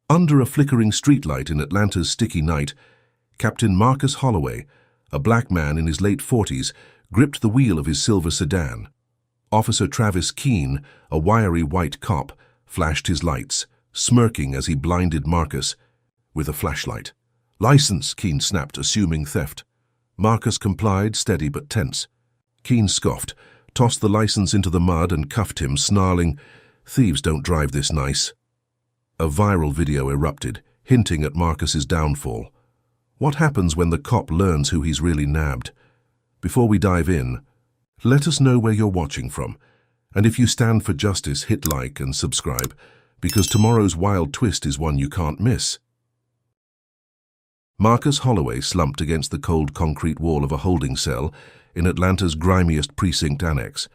Under a flickering streetlight in Atlanta's sticky night, Captain Marcus Holloway, a black man in his late 40s, gripped the wheel of his silver sedan. Officer Travis Keene, a wiry white cop, flashed his lights, smirking as he blinded Marcus with a flashlight. "License," Keene snapped, assuming theft. Marcus complied, steady but tense. Keene scoffed, tossed the license into the mud and cuffed him, snarling, "Thieves don't drive this nice." A viral video erupted, hinting at Marcus's downfall. What happens when the cop learns who he's really nabbed? Before we dive in, let us know where you're watching from. And if you stand for justice, hit like and subscribe, because tomorrow's wild twist is one you can't miss. Marcus Holloway slumped against the cold concrete wall of a holding cell in Atlanta's grimiest precinct annex,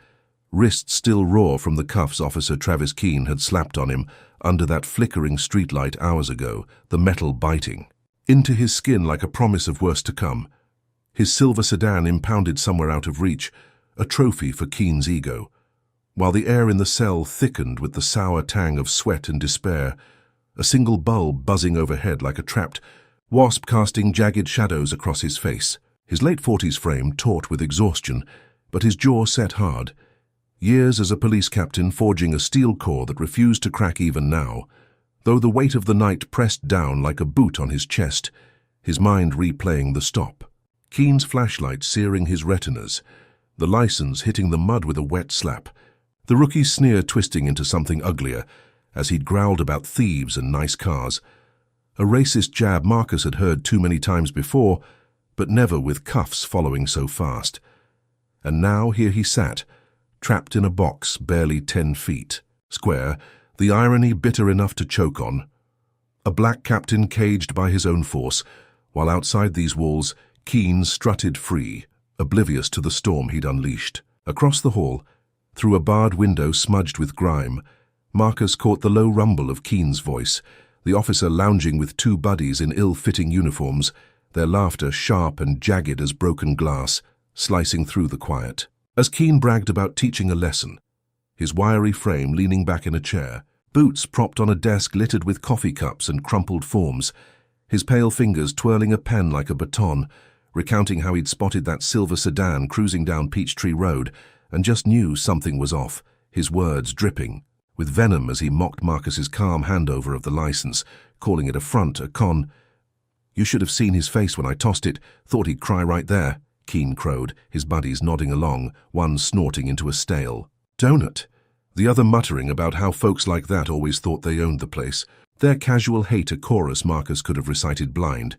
wrists still raw from the cuffs Officer Travis Keene had slapped on him under that flickering streetlight hours ago, the metal biting into his skin like a promise of worse to come. His silver sedan impounded somewhere out of reach, a trophy for Keene's ego. While the air in the cell thickened with the sour tang of sweat and despair, a single bulb buzzing overhead like a trapped wasp casting jagged shadows across his face. His late 40s frame taut with exhaustion, but his jaw set hard. Years as a police captain forging a steel core that refused to crack even now. Though the weight of the night pressed down like a boot on his chest, his mind replaying the stop. Keene's flashlight searing his retinas, the license hitting the mud with a wet slap, the rookie's sneer twisting into something uglier as he'd growled about thieves and nice cars. A racist jab Marcus had heard too many times before, but never with cuffs following so fast. And now here he sat, trapped in a box barely 10 feet square, the irony bitter enough to choke on. A black captain caged by his own force, while outside these walls, Keene strutted free, oblivious to the storm he'd unleashed. Across the hall, through a barred window smudged with grime, Marcus caught the low rumble of Keene's voice, the officer lounging with two buddies in ill-fitting uniforms, their laughter sharp and jagged as broken glass, slicing through the quiet. As Keene bragged about teaching a lesson, his wiry frame leaning back in a chair, boots propped on a desk littered with coffee cups and crumpled forms, his pale fingers twirling a pen like a baton, recounting how he'd spotted that silver sedan cruising down Peachtree Road and just knew something was off, his words dripping with venom as he mocked Marcus's calm handover of the license, calling it a front, a con. "You should have seen his face when I tossed it, thought he'd cry right there," Keene crowed, his buddies nodding along, one snorting into a stale donut, the other muttering about how folks like that always thought they owned the place. Their casual hate a chorus Marcus could have recited blind,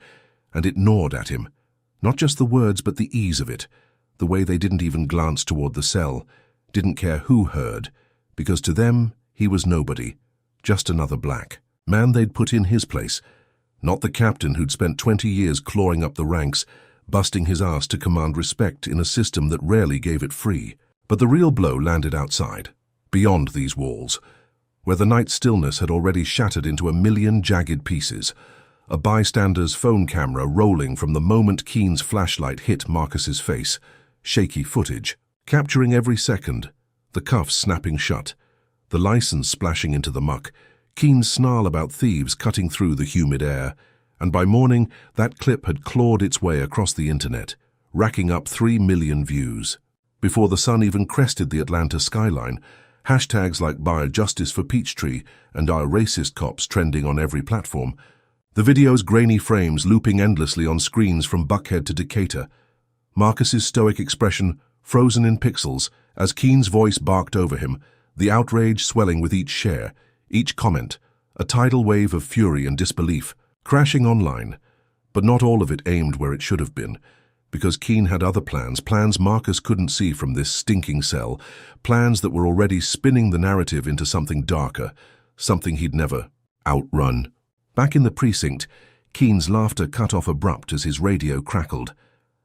and it gnawed at him. Not just the words, but the ease of it, the way they didn't even glance toward the cell, didn't care who heard, because to them, he was nobody, just another black man they'd put in his place, not the captain who'd spent 20 years clawing up the ranks, busting his ass to command respect in a system that rarely gave it free. But the real blow landed outside, beyond these walls, where the night stillness had already shattered into a million jagged pieces, a bystander's phone camera rolling from the moment Keene's flashlight hit Marcus's face, shaky footage, capturing every second, the cuffs snapping shut, the license splashing into the muck, Keene's snarl about thieves cutting through the humid air, and by morning that clip had clawed its way across the internet, racking up 3 million views. Before the sun even crested the Atlanta skyline, hashtags like "Buy Justice for Peachtree" and "Our Racist Cops" trending on every platform, the video's grainy frames looping endlessly on screens from Buckhead to Decatur, Marcus's stoic expression frozen in pixels as Keene's voice barked over him, the outrage swelling with each share, each comment, a tidal wave of fury and disbelief, crashing online, but not all of it aimed where it should have been, because Keene had other plans Marcus couldn't see from this stinking cell, plans that were already spinning the narrative into something darker, something he'd never outrun. Back in the precinct, Keene's laughter cut off abrupt as his radio crackled,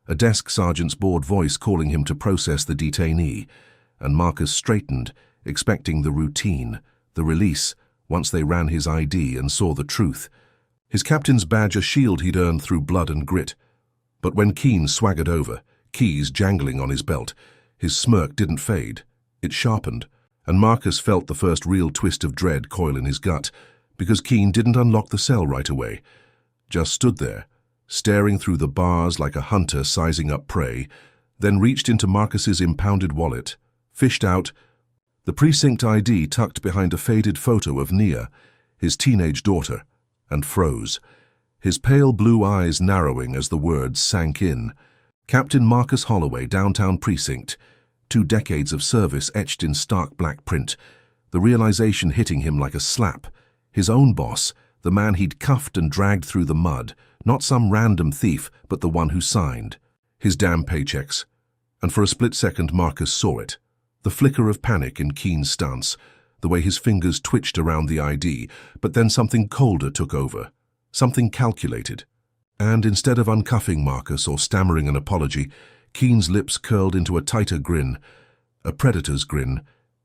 a desk sergeant's bored voice calling him to process the detainee, and Marcus straightened, expecting the routine, the release, once they ran his ID and saw the truth. His captain's badge a shield he'd earned through blood and grit. But when Keene swaggered over, keys jangling on his belt, his smirk didn't fade. It sharpened, and Marcus felt the first real twist of dread coil in his gut, because Keene didn't unlock the cell right away. Just stood there, staring through the bars like a hunter sizing up prey, then reached into Marcus's impounded wallet, fished out the precinct ID tucked behind a faded photo of Nia, his teenage daughter, and froze, his pale blue eyes narrowing as the words sank in. Captain Marcus Holloway, Downtown Precinct, 2 decades of service etched in stark black print, the realization hitting him like a slap. His own boss, the man he'd cuffed and dragged through the mud, not some random thief, but the one who signed. His damn paychecks. And for a split second Marcus saw it. The flicker of panic in Keene's stance, the way his fingers twitched around the ID, but then something colder took over, something calculated. And instead of uncuffing Marcus or stammering an apology, Keene's lips curled into a tighter grin, a predator's grin,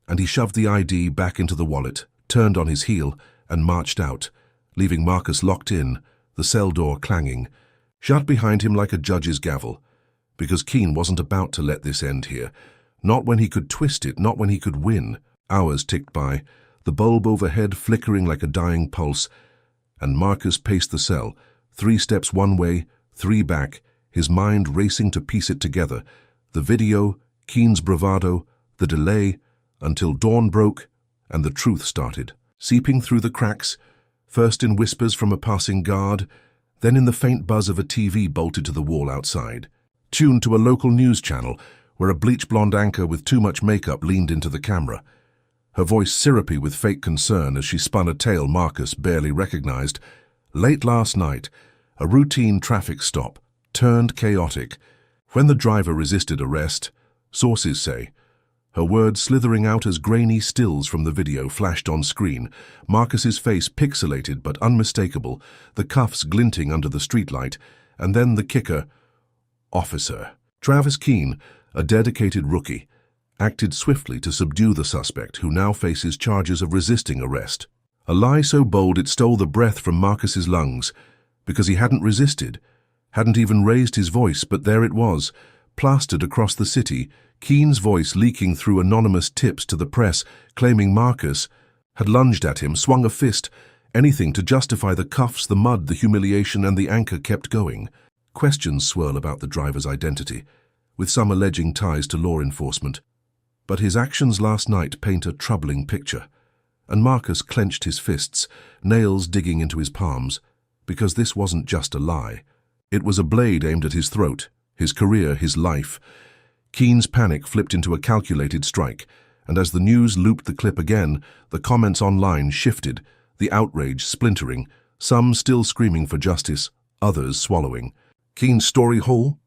and he shoved the ID back into the wallet, turned on his heel, and marched out, leaving Marcus locked in, the cell door clanging, shut behind him like a judge's gavel, because Keene wasn't about to let this end here. Not when he could twist it, not when he could win. Hours ticked by, the bulb overhead flickering like a dying pulse, and Marcus paced the cell, 3 steps one way, 3 back, his mind racing to piece it together. The video, Keene's bravado, the delay, until dawn broke and the truth started, seeping through the cracks, first in whispers from a passing guard, then in the faint buzz of a TV bolted to the wall outside. Tuned to a local news channel where a bleach-blonde anchor with too much makeup leaned into the camera, her voice syrupy with fake concern as she spun a tale Marcus barely recognized. Late last night, a routine traffic stop turned chaotic when the driver resisted arrest, sources say. Her words slithering out as grainy stills from the video flashed on screen, Marcus's face pixelated but unmistakable, the cuffs glinting under the streetlight, and then the kicker, officer. Travis Keene, a dedicated rookie, acted swiftly to subdue the suspect who now faces charges of resisting arrest. A lie so bold it stole the breath from Marcus's lungs, because he hadn't resisted, hadn't even raised his voice, but there it was, plastered across the city, Keene's voice leaking through anonymous tips to the press, claiming Marcus had lunged at him, swung a fist, anything to justify the cuffs, the mud, the humiliation, and the anchor kept going. Questions swirl about the driver's identity, with some alleging ties to law enforcement. But his actions last night paint a troubling picture, and Marcus clenched his fists, nails digging into his palms, because this wasn't just a lie. It was a blade aimed at his throat, his career, his life. Keene's panic flipped into a calculated strike, and as the news looped the clip again, the comments online shifted, the outrage splintering, some still screaming for justice, others swallowing. Keene's story whole?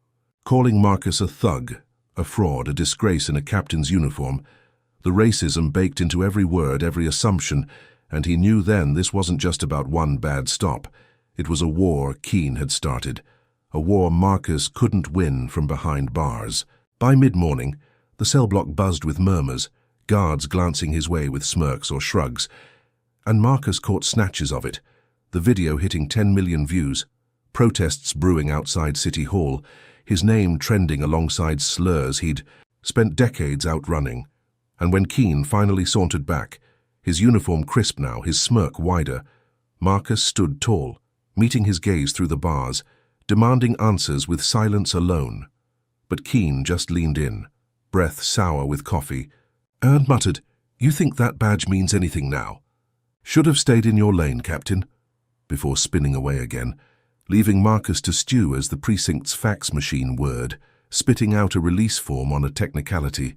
Calling Marcus a thug, a fraud, a disgrace in a captain's uniform. The racism baked into every word, every assumption, and he knew then this wasn't just about one bad stop. It was a war Keene had started, a war Marcus couldn't win from behind bars. By mid-morning, the cell block buzzed with murmurs, guards glancing his way with smirks or shrugs, and Marcus caught snatches of it, the video hitting 10 million views, protests brewing outside City Hall, his name trending alongside slurs he'd spent decades outrunning. And when Keene finally sauntered back, his uniform crisp now, his smirk wider, Marcus stood tall, meeting his gaze through the bars, demanding answers with silence alone. But Keene just leaned in, breath sour with coffee, and muttered, "You think that badge means anything now? Should have stayed in your lane, Captain," before spinning away again, leaving Marcus to stew as the precinct's fax machine whirred, spitting out a release form on a technicality,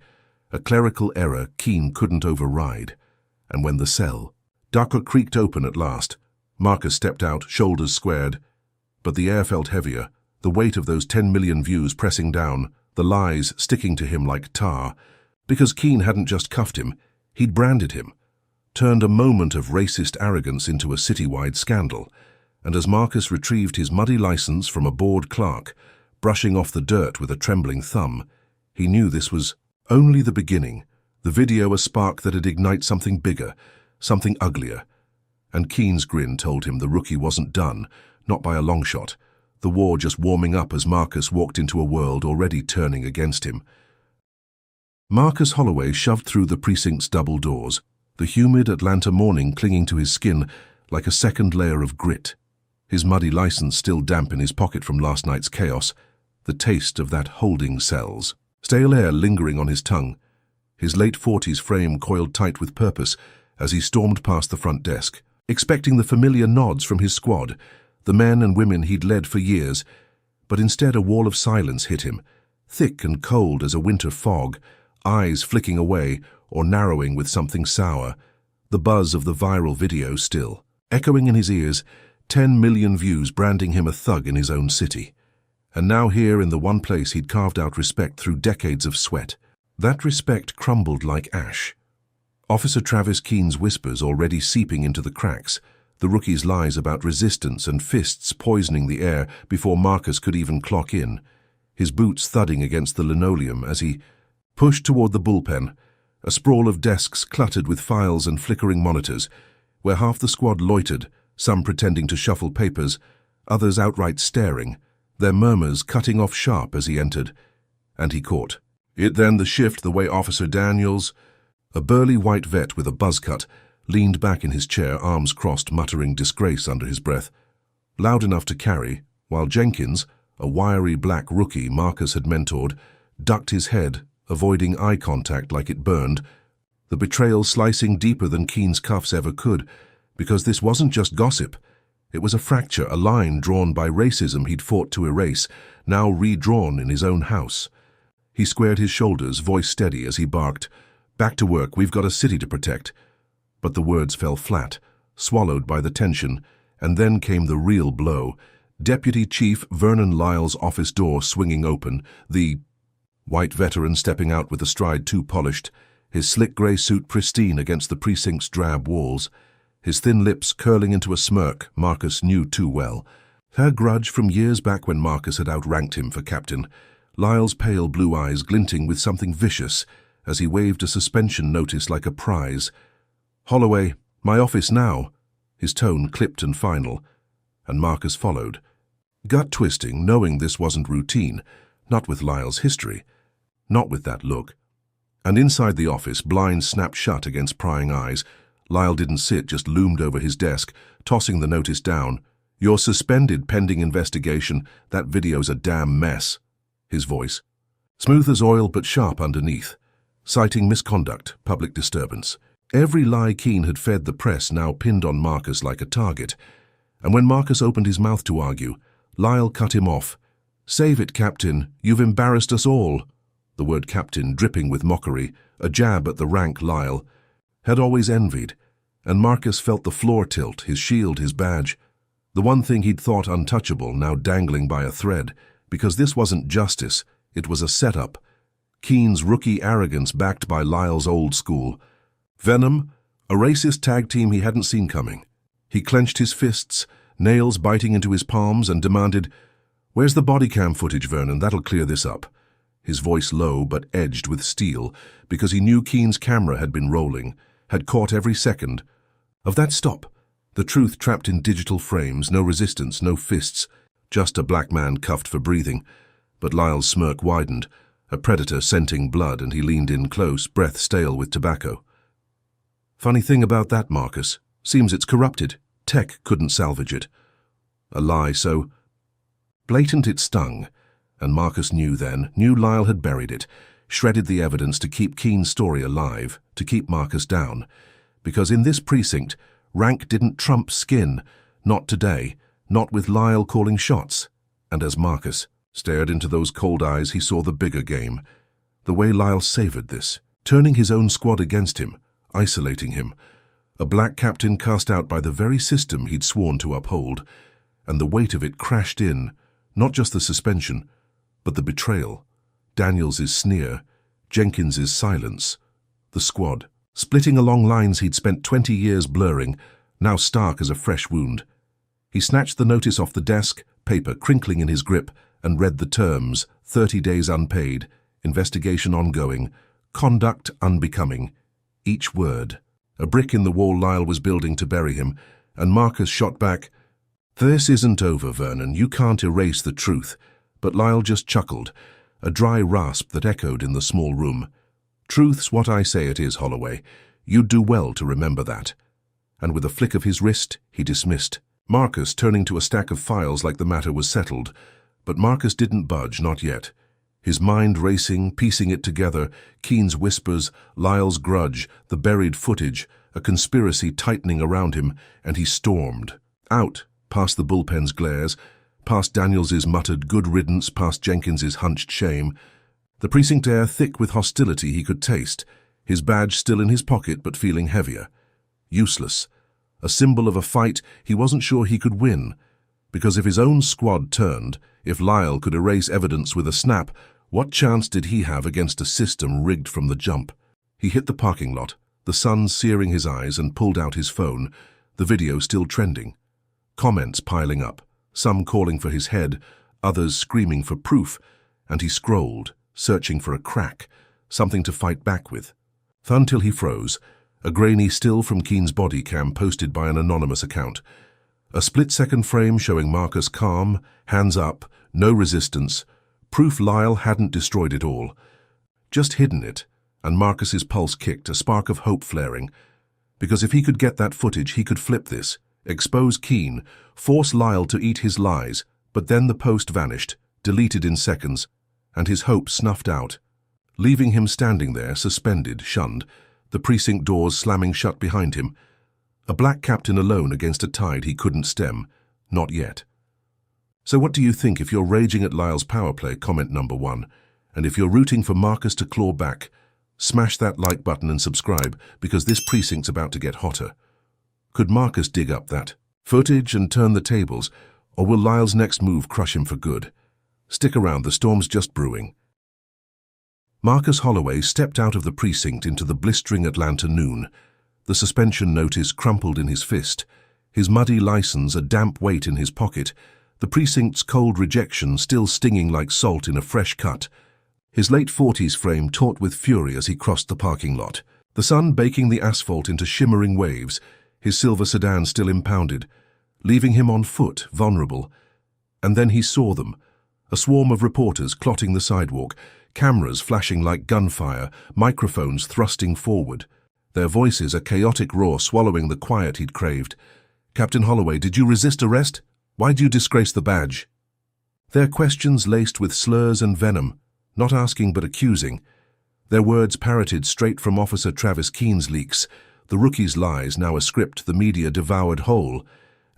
a clerical error Keene couldn't override. And when the cell docker creaked open at last, Marcus stepped out, shoulders squared, but the air felt heavier, the weight of those 10 million views pressing down, the lies sticking to him like tar, because Keene hadn't just cuffed him, he'd branded him, turned a moment of racist arrogance into a citywide scandal. And as Marcus retrieved his muddy license from a bored clerk, brushing off the dirt with a trembling thumb, he knew this was only the beginning, the video a spark that'd ignite something bigger, something uglier. And Keene's grin told him the rookie wasn't done, not by a long shot, the war just warming up as Marcus walked into a world already turning against him. Marcus Holloway shoved through the precinct's double doors, the humid Atlanta morning clinging to his skin like a second layer of grit. His muddy license still damp in his pocket from last night's chaos, the taste of that holding cells. Stale air lingering on his tongue, his late-40s frame coiled tight with purpose as he stormed past the front desk, expecting the familiar nods from his squad, the men and women he'd led for years, but instead a wall of silence hit him, thick and cold as a winter fog, eyes flicking away or narrowing with something sour, the buzz of the viral video still. Echoing in his ears, 10 million views branding him a thug in his own city. And now here in the one place he'd carved out respect through decades of sweat, that respect crumbled like ash. Officer Travis Keen's whispers already seeping into the cracks, the rookie's lies about resistance and fists poisoning the air before Marcus could even clock in, his boots thudding against the linoleum as he pushed toward the bullpen, a sprawl of desks cluttered with files and flickering monitors, where half the squad loitered, some pretending to shuffle papers, others outright staring, their murmurs cutting off sharp as he entered. And he caught it then, the shift, the way Officer Daniels, a burly white vet with a buzz cut, leaned back in his chair, arms crossed, muttering disgrace under his breath, loud enough to carry, while Jenkins, a wiry black rookie Marcus had mentored, ducked his head, avoiding eye contact like it burned, the betrayal slicing deeper than Keen's cuffs ever could, because this wasn't just gossip. It was a fracture, a line drawn by racism he'd fought to erase, now redrawn in his own house. He squared his shoulders, voice steady as he barked, "Back to work, we've got a city to protect." But the words fell flat, swallowed by the tension, and then came the real blow. Deputy Chief Vernon Lyle's office door swinging open, the white veteran stepping out with a stride too polished, his slick grey suit pristine against the precinct's drab walls, his thin lips curling into a smirk Marcus knew too well. Her grudge from years back when Marcus had outranked him for captain, Lyle's pale blue eyes glinting with something vicious as he waved a suspension notice like a prize. "Holloway, my office now," his tone clipped and final, and Marcus followed, gut-twisting, knowing this wasn't routine, not with Lyle's history, not with that look. And inside the office, blinds snapped shut against prying eyes. Lyle didn't sit, just loomed over his desk, tossing the notice down. "You're suspended pending investigation. That video's a damn mess." His voice, smooth as oil but sharp underneath, citing misconduct, public disturbance. Every lie Keen had fed the press now pinned on Marcus like a target. And when Marcus opened his mouth to argue, Lyle cut him off. "Save it, Captain. You've embarrassed us all." The word captain dripping with mockery, a jab at the rank Lyle had always envied, and Marcus felt the floor tilt, his shield, his badge. The one thing he'd thought untouchable now dangling by a thread, because this wasn't justice, it was a setup. Keen's rookie arrogance backed by Lyle's old school. Venom, a racist tag team he hadn't seen coming. He clenched his fists, nails biting into his palms, and demanded, "Where's the body cam footage, Vernon? That'll clear this up." His voice low but edged with steel, because he knew Keen's camera had been rolling, had caught every second. Of that stop, the truth trapped in digital frames, no resistance, no fists, just a black man cuffed for breathing. But Lyle's smirk widened, a predator scenting blood, and he leaned in close, breath stale with tobacco. "Funny thing about that, Marcus. Seems it's corrupted. Tech couldn't salvage it." A lie so blatant it stung, and Marcus knew Lyle had buried it, shredded the evidence to keep Keen's story alive, to keep Marcus down. Because in this precinct, rank didn't trump skin, not today, not with Lyle calling shots. And as Marcus stared into those cold eyes, he saw the bigger game. The way Lyle savored this, turning his own squad against him, isolating him. A black captain cast out by the very system he'd sworn to uphold. And the weight of it crashed in, not just the suspension, but the betrayal, Daniels's sneer, Jenkins's silence, the squad, splitting along lines he'd spent 20 years blurring, now stark as a fresh wound. He snatched the notice off the desk, paper crinkling in his grip, and read the terms: 30 days unpaid, investigation ongoing, conduct unbecoming. Each word, a brick in the wall Lyle was building to bury him, and Marcus shot back, "This isn't over, Vernon. You can't erase the truth." But Lyle just chuckled, a dry rasp that echoed in the small room. "Truth's what I say it is, Holloway. You'd do well to remember that." and with a flick of his wrist, he dismissed. Marcus turning to a stack of files like the matter was settled, but Marcus didn't budge, not yet. His mind racing, piecing it together, Keen's whispers, Lyle's grudge, the buried footage, a conspiracy tightening around him, and he stormed. Out, past the bullpen's glares, past Daniels's muttered good riddance, past Jenkins's hunched shame. The precinct air thick with hostility he could taste, his badge still in his pocket but feeling heavier. Useless. A symbol of a fight he wasn't sure he could win, because if his own squad turned, if Lyle could erase evidence with a snap, what chance did he have against a system rigged from the jump? He hit the parking lot, the sun searing his eyes, and pulled out his phone, the video still trending. Comments piling up, some calling for his head, others screaming for proof, and he scrolled, searching for a crack, something to fight back with. Until he froze, a grainy still from Keen's body cam posted by an anonymous account. A split-second frame showing Marcus calm, hands up, no resistance, proof Lyle hadn't destroyed it all. Just hidden it, and Marcus's pulse kicked, a spark of hope flaring. Because if he could get that footage, he could flip this, expose Keen, force Lyle to eat his lies, but then the post vanished, deleted in seconds, and his hope snuffed out, leaving him standing there, suspended, shunned, the precinct doors slamming shut behind him. A black captain alone against a tide he couldn't stem, not yet. So what do you think if you're raging at Lyle's power play? Comment number 1. And if you're rooting for Marcus to claw back, smash that like button and subscribe, because this precinct's about to get hotter. Could Marcus dig up that footage and turn the tables, or will Lyle's next move crush him for good? Stick around, the storm's just brewing. Marcus Holloway stepped out of the precinct into the blistering Atlanta noon, the suspension notice crumpled in his fist, his muddy license a damp weight in his pocket, the precinct's cold rejection still stinging like salt in a fresh cut, his late 40s frame taut with fury as he crossed the parking lot, the sun baking the asphalt into shimmering waves, his silver sedan still impounded, leaving him on foot, vulnerable. And then he saw them, a swarm of reporters clotting the sidewalk, cameras flashing like gunfire, microphones thrusting forward, their voices a chaotic roar swallowing the quiet he'd craved. "Captain Holloway, did you resist arrest? Why'd you disgrace the badge?" Their questions laced with slurs and venom, not asking but accusing. Their words parroted straight from Officer Travis Keen's leaks, the rookie's lies now a script the media devoured whole,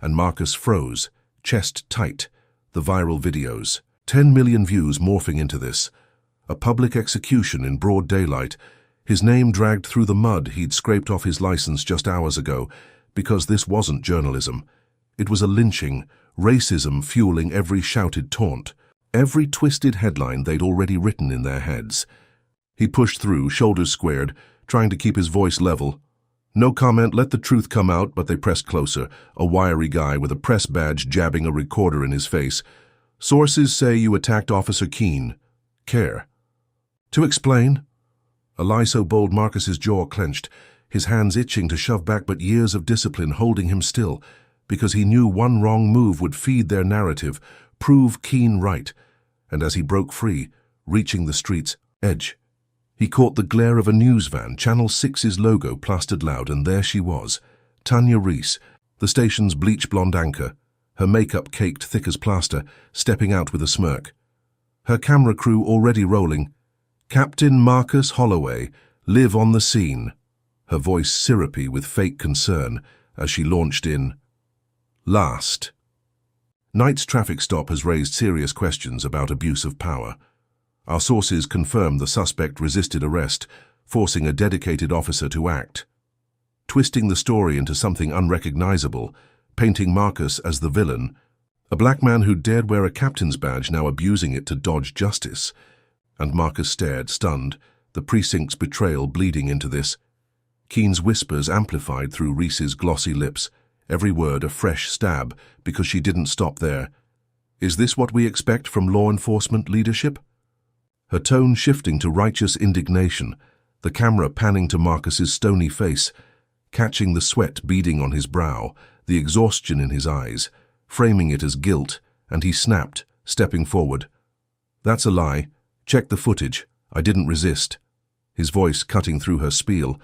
and Marcus froze, chest tight, the viral videos. 10 million views morphing into this. A public execution in broad daylight, his name dragged through the mud he'd scraped off his license just hours ago, because this wasn't journalism. It was a lynching, racism fueling every shouted taunt, every twisted headline they'd already written in their heads. He pushed through, shoulders squared, trying to keep his voice level. "No comment, let the truth come out," but they pressed closer, a wiry guy with a press badge jabbing a recorder in his face. "Sources say you attacked Officer Keen. Care?" "To explain?" A lie so bold Marcus's jaw clenched, his hands itching to shove back, but years of discipline holding him still, because he knew one wrong move would feed their narrative, prove Keen right. And as he broke free, reaching the street's edge, he caught the glare of a news van, Channel 6's logo plastered loud, and there she was, Tanya Reese, the station's bleach-blonde anchor, her makeup caked thick as plaster, stepping out with a smirk. Her camera crew already rolling. "Captain Marcus Holloway, live on the scene," her voice syrupy with fake concern as she launched in. Last. Night's traffic stop has raised serious questions about abuse of power. Our sources confirm the suspect resisted arrest, forcing a dedicated officer to act. Twisting the story into something unrecognizable, painting Marcus as the villain, a black man who dared wear a captain's badge now abusing it to dodge justice. And Marcus stared, stunned, the precinct's betrayal bleeding into this. Keen's whispers amplified through Reese's glossy lips, every word a fresh stab, because she didn't stop there. "Is this what we expect from law enforcement leadership?" Her tone shifting to righteous indignation, the camera panning to Marcus's stony face, catching the sweat beading on his brow, the exhaustion in his eyes, framing it as guilt, and he snapped, stepping forward. "That's a lie. Check the footage. I didn't resist." His voice cutting through her spiel.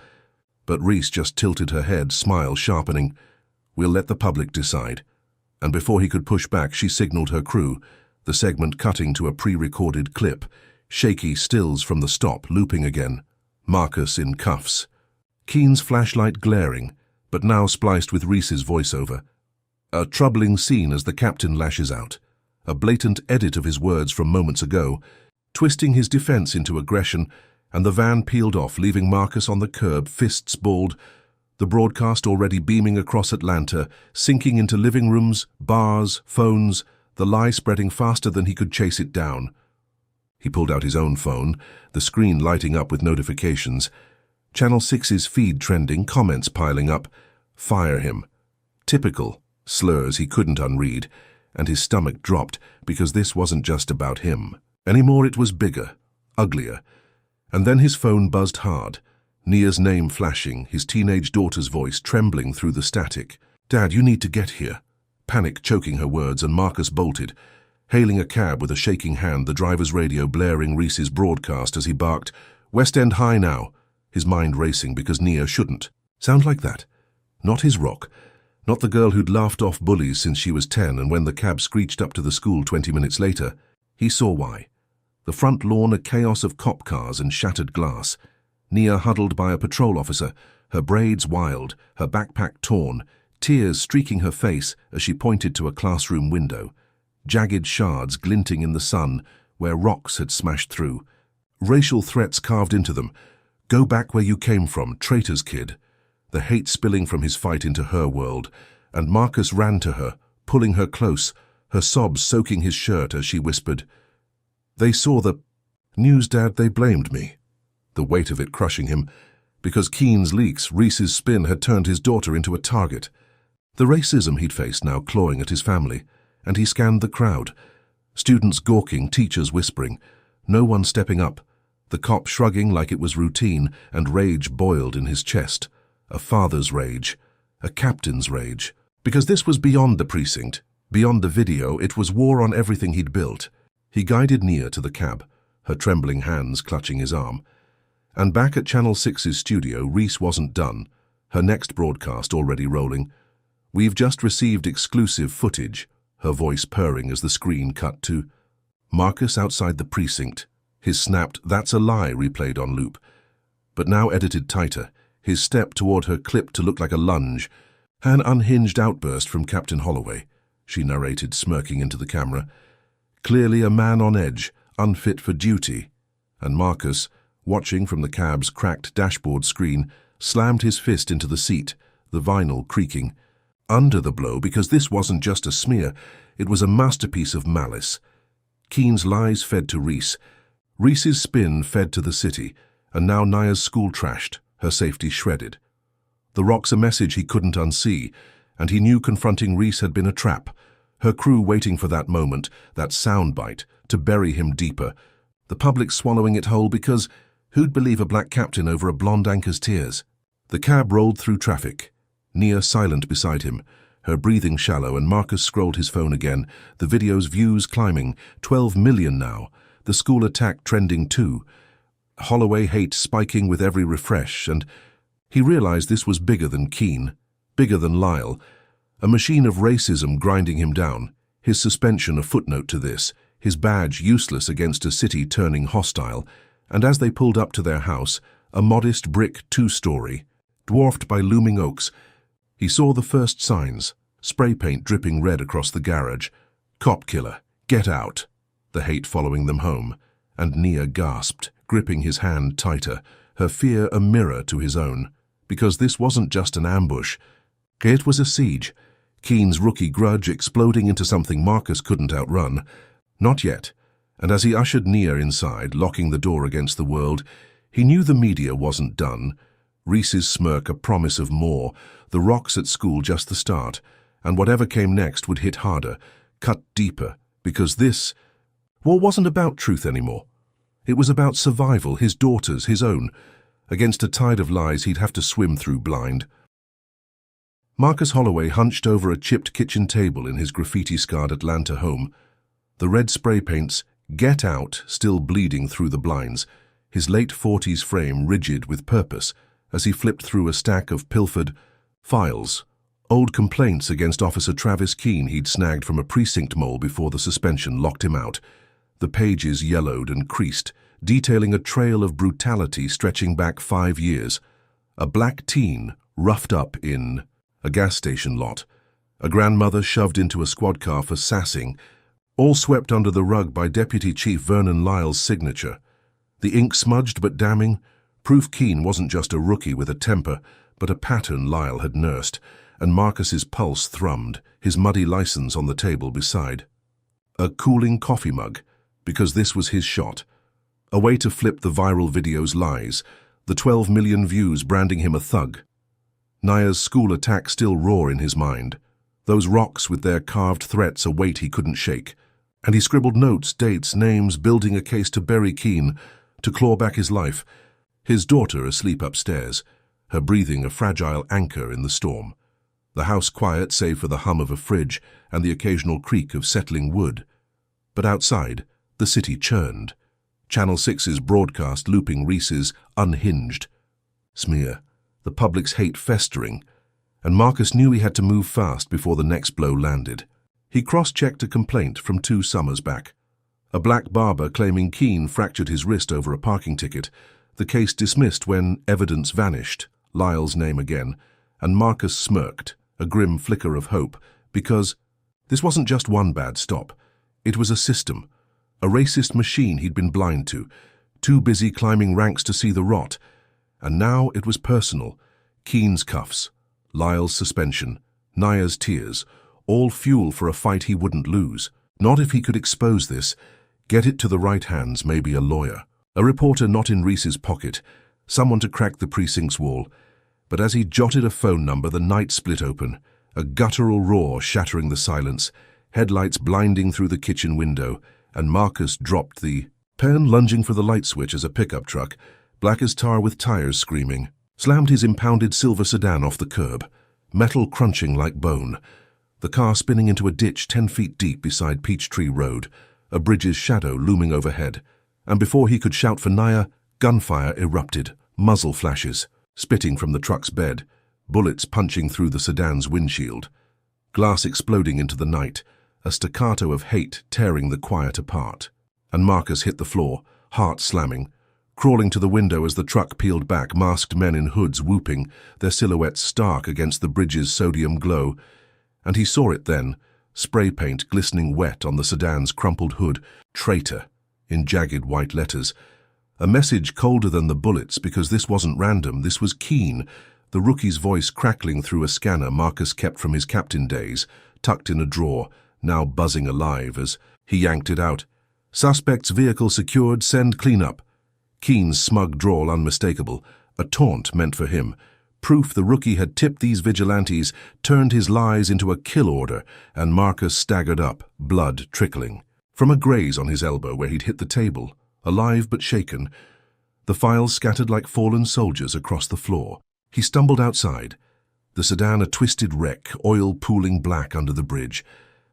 But Reese just tilted her head, smile sharpening. "We'll let the public decide." And before he could push back, she signaled her crew, the segment cutting to a pre-recorded clip, shaky stills from the stop, looping again. Marcus in cuffs. Keen's flashlight glaring, but now spliced with Reese's voiceover. A troubling scene as the captain lashes out. A blatant edit of his words from moments ago, twisting his defense into aggression, and the van peeled off, leaving Marcus on the curb, fists balled, the broadcast already beaming across Atlanta, sinking into living rooms, bars, phones, the lie spreading faster than he could chase it down. He pulled out his own phone, the screen lighting up with notifications. Channel 6's feed trending, comments piling up. Fire him. Typical. Slurs he couldn't unread, and his stomach dropped because this wasn't just about him. Anymore, it was bigger, uglier. And then his phone buzzed hard, Nia's name flashing, his teenage daughter's voice trembling through the static. "Dad, you need to get here." Panic choking her words, and Marcus bolted, hailing a cab with a shaking hand, the driver's radio blaring Reese's broadcast as he barked, "West End High now," his mind racing because Nia shouldn't sound like that. Not his rock, not the girl who'd laughed off bullies since she was 10, and when the cab screeched up to the school 20 minutes later, he saw why. The front lawn a chaos of cop cars and shattered glass. Nia huddled by a patrol officer, her braids wild, her backpack torn, tears streaking her face as she pointed to a classroom window. Jagged shards glinting in the sun where rocks had smashed through. Racial threats carved into them. "Go back where you came from, traitor's kid." The hate spilling from his fight into her world, and Marcus ran to her, pulling her close, her sobs soaking his shirt as she whispered, "They saw the news, Dad, they blamed me." The weight of it crushing him, because Keen's leaks, Reese's spin, had turned his daughter into a target. The racism he'd faced now clawing at his family, and he scanned the crowd. Students gawking, teachers whispering, no one stepping up, the cop shrugging like it was routine, and rage boiled in his chest. A father's rage, a captain's rage. Because this was beyond the precinct, beyond the video, it was war on everything he'd built. He guided Nia to the cab, her trembling hands clutching his arm. And back at Channel 6's studio, Reese wasn't done, her next broadcast already rolling. "We've just received exclusive footage," her voice purring as the screen cut to Marcus outside the precinct. His snapped "That's a lie" replayed on loop, but now edited tighter, his step toward her clipped to look like a lunge. "An unhinged outburst from Captain Holloway," she narrated, smirking into the camera. "Clearly a man on edge, unfit for duty." And Marcus, watching from the cab's cracked dashboard screen, slammed his fist into the seat, the vinyl creaking. Under the blow, because this wasn't just a smear, it was a masterpiece of malice. Keen's lies fed to Reese, Reese's spin fed to the city, and now Nia's school trashed, her safety shredded. The rock's a message he couldn't unsee, and he knew confronting Reese had been a trap, her crew waiting for that moment, that soundbite, to bury him deeper, the public swallowing it whole because who'd believe a black captain over a blonde anchor's tears? The cab rolled through traffic, Nia silent beside him, her breathing shallow, and Marcus scrolled his phone again, the video's views climbing, 12 million now, the school attack trending too, Holloway hate spiking with every refresh, and he realized this was bigger than Keen, bigger than Lyle, a machine of racism grinding him down, his suspension a footnote to this, his badge useless against a city turning hostile, and as they pulled up to their house, a modest brick two-story, dwarfed by looming oaks, he saw the first signs, spray paint dripping red across the garage. "Cop killer, get out," the hate following them home, and Nia gasped, gripping his hand tighter, her fear a mirror to his own, because this wasn't just an ambush, it was a siege, Keen's rookie grudge exploding into something Marcus couldn't outrun. Not yet, and as he ushered Nia inside, locking the door against the world, he knew the media wasn't done, Reese's smirk a promise of more, the rocks at school just the start, and whatever came next would hit harder, cut deeper, because this war wasn't about truth anymore. It was about survival, his daughter's, his own, against a tide of lies he'd have to swim through blind. Marcus Holloway hunched over a chipped kitchen table in his graffiti-scarred Atlanta home, the red spray paint's "Get Out" still bleeding through the blinds, his late 40s frame rigid with purpose, as he flipped through a stack of pilfered files. Old complaints against Officer Travis Keene he'd snagged from a precinct mole before the suspension locked him out. The pages yellowed and creased, detailing a trail of brutality stretching back 5 years. A black teen roughed up in a gas station lot. A grandmother shoved into a squad car for sassing, all swept under the rug by Deputy Chief Vernon Lyle's signature. The ink smudged but damning, proof Keene wasn't just a rookie with a temper, but a pattern Lyle had nursed, and Marcus's pulse thrummed, his muddy license on the table beside. A cooling coffee mug, because this was his shot. A way to flip the viral video's lies, the 12 million views branding him a thug. Naya's school attack still roar in his mind, those rocks with their carved threats a weight he couldn't shake. And he scribbled notes, dates, names, building a case to bury Keene, to claw back his life. His daughter asleep upstairs, her breathing a fragile anchor in the storm. The house quiet save for the hum of a fridge and the occasional creak of settling wood. But outside, the city churned. Channel 6's broadcast looping Reese's Unhinged. Smear, the public's hate festering, and Marcus knew he had to move fast before the next blow landed. He cross-checked a complaint from 2 summers back. A black barber claiming Keene fractured his wrist over a parking ticket. The case dismissed when evidence vanished, Lyle's name again, and Marcus smirked, a grim flicker of hope, because this wasn't just one bad stop. It was a system, a racist machine he'd been blind to, too busy climbing ranks to see the rot. And now it was personal. Keene's cuffs, Lyle's suspension, Naya's tears, all fuel for a fight he wouldn't lose. Not if he could expose this, get it to the right hands, maybe a lawyer. A reporter not in Reese's pocket, someone to crack the precinct's wall. But as he jotted a phone number, the night split open, a guttural roar shattering the silence, headlights blinding through the kitchen window, and Marcus dropped the pen, lunging for the light switch as a pickup truck, black as tar with tires screaming, slammed his impounded silver sedan off the curb, metal crunching like bone. The car spinning into a ditch 10 feet deep beside Peachtree Road, a bridge's shadow looming overhead. And before he could shout for Naya, gunfire erupted, muzzle flashes, spitting from the truck's bed, bullets punching through the sedan's windshield. Glass exploding into the night, a staccato of hate tearing the quiet apart. And Marcus hit the floor, heart slamming, crawling to the window as the truck peeled back, masked men in hoods whooping, their silhouettes stark against the bridge's sodium glow. And he saw it then, spray paint glistening wet on the sedan's crumpled hood, traitor, in jagged white letters. A message colder than the bullets, because this wasn't random, this was Keene, the rookie's voice crackling through a scanner Marcus kept from his captain days, tucked in a drawer, now buzzing alive as he yanked it out. Suspect's vehicle secured, send cleanup. Keene's smug drawl unmistakable, a taunt meant for him. Proof the rookie had tipped these vigilantes, turned his lies into a kill order, and Marcus staggered up, blood trickling. From a graze on his elbow where he'd hit the table, alive but shaken, the files scattered like fallen soldiers across the floor. He stumbled outside, the sedan a twisted wreck, oil pooling black under the bridge,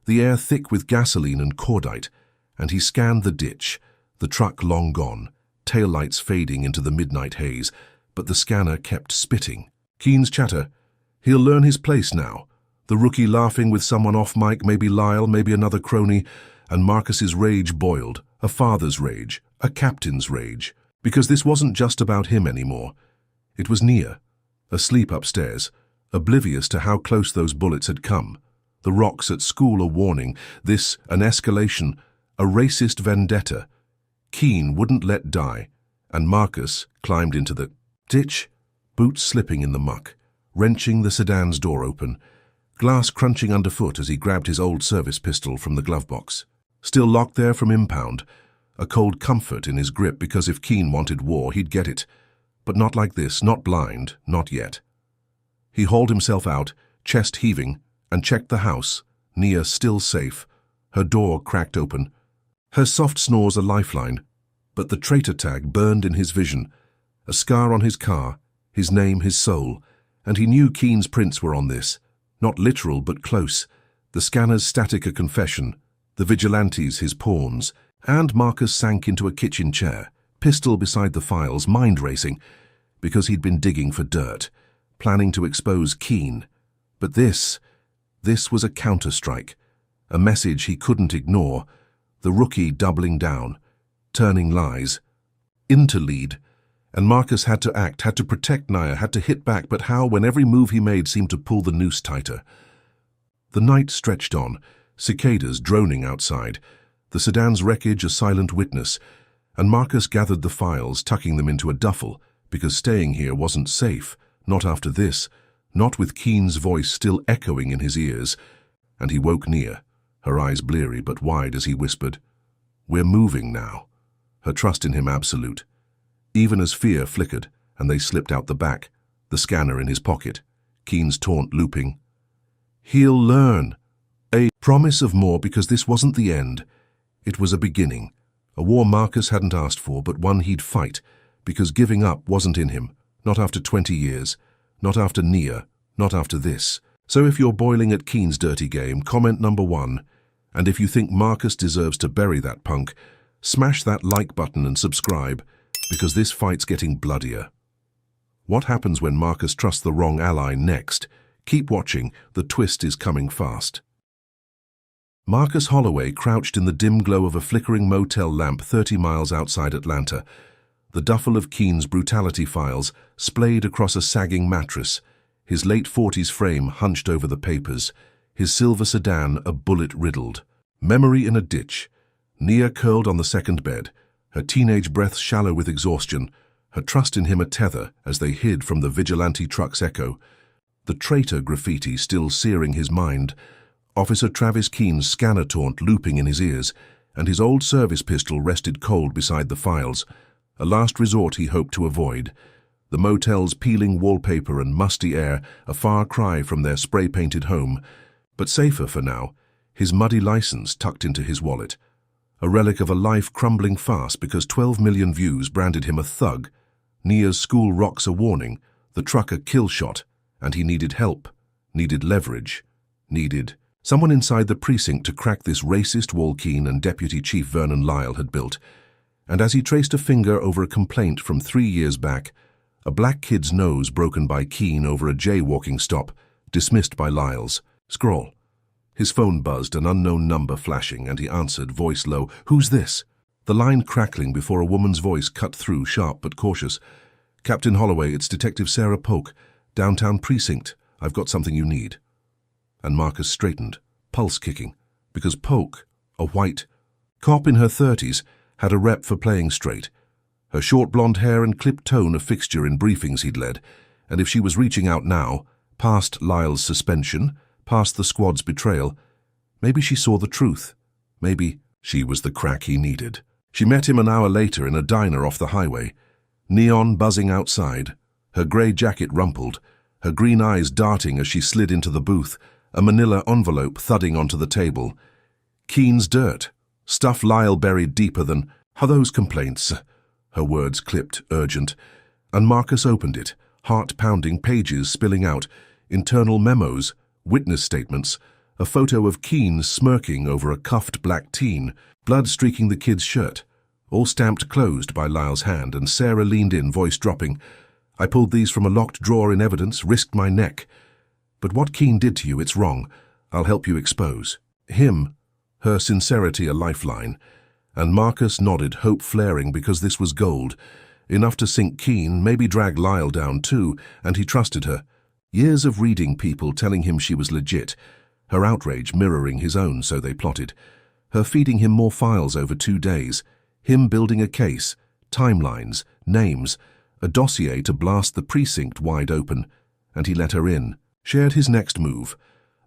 the air thick with gasoline and cordite, and he scanned the ditch, the truck long gone, taillights fading into the midnight haze, but the scanner kept spitting. Keene's chatter, he'll learn his place now. The rookie laughing with someone off mic, maybe Lyle, maybe another crony, and Marcus's rage boiled, a father's rage, a captain's rage, because this wasn't just about him anymore. It was Nia, asleep upstairs, oblivious to how close those bullets had come. The rocks at school a warning, this an escalation, a racist vendetta. Keene wouldn't let die, and Marcus climbed into the ditch, boots slipping in the muck, wrenching the sedan's door open, glass crunching underfoot as he grabbed his old service pistol from the glove box. Still locked there from impound, a cold comfort in his grip because if Keene wanted war, he'd get it. But not like this, not blind, not yet. He hauled himself out, chest heaving, and checked the house, Nia still safe, her door cracked open. Her soft snores a lifeline, but the traitor tag burned in his vision, a scar on his car, his name, his soul, and he knew Keene's prints were on this, not literal but close, the scanner's static a confession, the vigilantes his pawns, and Marcus sank into a kitchen chair, pistol beside the files, mind racing, because he'd been digging for dirt, planning to expose Keane. But this was a counterstrike, a message he couldn't ignore, the rookie doubling down, turning lies into lead. And Marcus had to act, had to protect Nia, had to hit back, but how when every move he made seemed to pull the noose tighter? The night stretched on, cicadas droning outside, the sedan's wreckage a silent witness, and Marcus gathered the files, tucking them into a duffel, because staying here wasn't safe, not after this, not with Keane's voice still echoing in his ears. And he woke Nia, her eyes bleary but wide as he whispered, "We're moving now." Her trust in him absolute. Even as fear flickered and they slipped out the back, the scanner in his pocket, Keane's taunt looping. He'll learn. A promise of more, because this wasn't the end. It was a beginning. A war Marcus hadn't asked for, but one he'd fight, because giving up wasn't in him. Not after 20 years. Not after Nia. Not after this. So if you're boiling at Keane's dirty game, comment number 1. And if you think Marcus deserves to bury that punk, smash that like button and subscribe, because this fight's getting bloodier. What happens when Marcus trusts the wrong ally next? Keep watching, the twist is coming fast. Marcus Holloway crouched in the dim glow of a flickering motel lamp 30 miles outside Atlanta. The duffel of Keane's brutality files splayed across a sagging mattress, his late 40s frame hunched over the papers, his silver sedan a bullet-riddled. Memory in a ditch. Nia curled on the second bed, her teenage breath shallow with exhaustion, her trust in him a tether as they hid from the vigilante truck's echo. The traitor graffiti still searing his mind, Officer Travis Keane's scanner taunt looping in his ears, and his old service pistol rested cold beside the files, a last resort he hoped to avoid. The motel's peeling wallpaper and musty air a far cry from their spray-painted home, but safer for now, his muddy license tucked into his wallet. A relic of a life crumbling fast because 12 million views branded him a thug. Nia's school rocks a warning, the truck a kill shot, and he needed help, needed leverage, needed someone inside the precinct to crack this racist wall Keane and Deputy Chief Vernon Lyle had built. And as he traced a finger over a complaint from 3 years back, a black kid's nose broken by Keane over a jaywalking stop, dismissed by Lyle's. Scroll. His phone buzzed, an unknown number flashing, and he answered, voice low, "Who's this?" The line crackling before a woman's voice cut through, sharp but cautious. "Captain Holloway, it's Detective Sarah Polk, downtown precinct. I've got something you need." And Marcus straightened, pulse kicking, because Polk, a white cop in her 30s, had a rep for playing straight. Her short blonde hair and clipped tone a fixture in briefings he'd led, and if she was reaching out now, past Lyle's suspension, past the squad's betrayal, maybe she saw the truth. Maybe she was the crack he needed. She met him an hour later in a diner off the highway, neon buzzing outside, her grey jacket rumpled, her green eyes darting as she slid into the booth, a manila envelope thudding onto the table. Keane's dirt, stuff Lyle buried deeper than those complaints. Her words clipped, urgent, and Marcus opened it, heart-pounding pages spilling out, internal memos, witness statements, a photo of Keane smirking over a cuffed black teen, blood streaking the kid's shirt, all stamped closed by Lyle's hand, and Sarah leaned in, voice dropping. "I pulled these from a locked drawer in evidence, risked my neck. But what Keane did to you, it's wrong. I'll help you expose him." Her sincerity a lifeline. And Marcus nodded, hope flaring, because this was gold. Enough to sink Keane, maybe drag Lyle down too, and he trusted her. Years of reading people telling him she was legit, her outrage mirroring his own, so they plotted. Her feeding him more files over 2 days, him building a case, timelines, names, a dossier to blast the precinct wide open, and he let her in, shared his next move,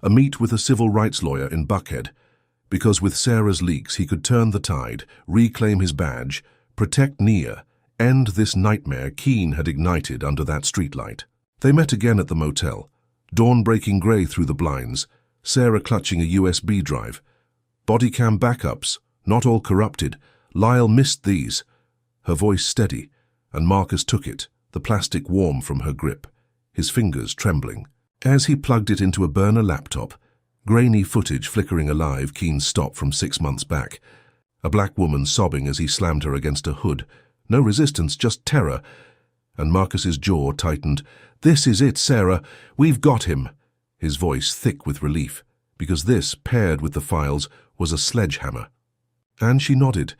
a meet with a civil rights lawyer in Buckhead, because with Sarah's leaks he could turn the tide, reclaim his badge, protect Nia, end this nightmare Keane had ignited under that streetlight. They met again at the motel, dawn breaking grey through the blinds, Sarah clutching a USB drive. Bodycam backups, not all corrupted. Lyle missed these. Her voice steady, and Marcus took it, the plastic warm from her grip, his fingers trembling. As he plugged it into a burner laptop, grainy footage flickering alive, Keane's stop from 6 months back. A black woman sobbing as he slammed her against a hood. No resistance, just terror. And Marcus's jaw tightened. "This is it, Sarah. We've got him." His voice thick with relief, because this, paired with the files, was a sledgehammer. And she nodded.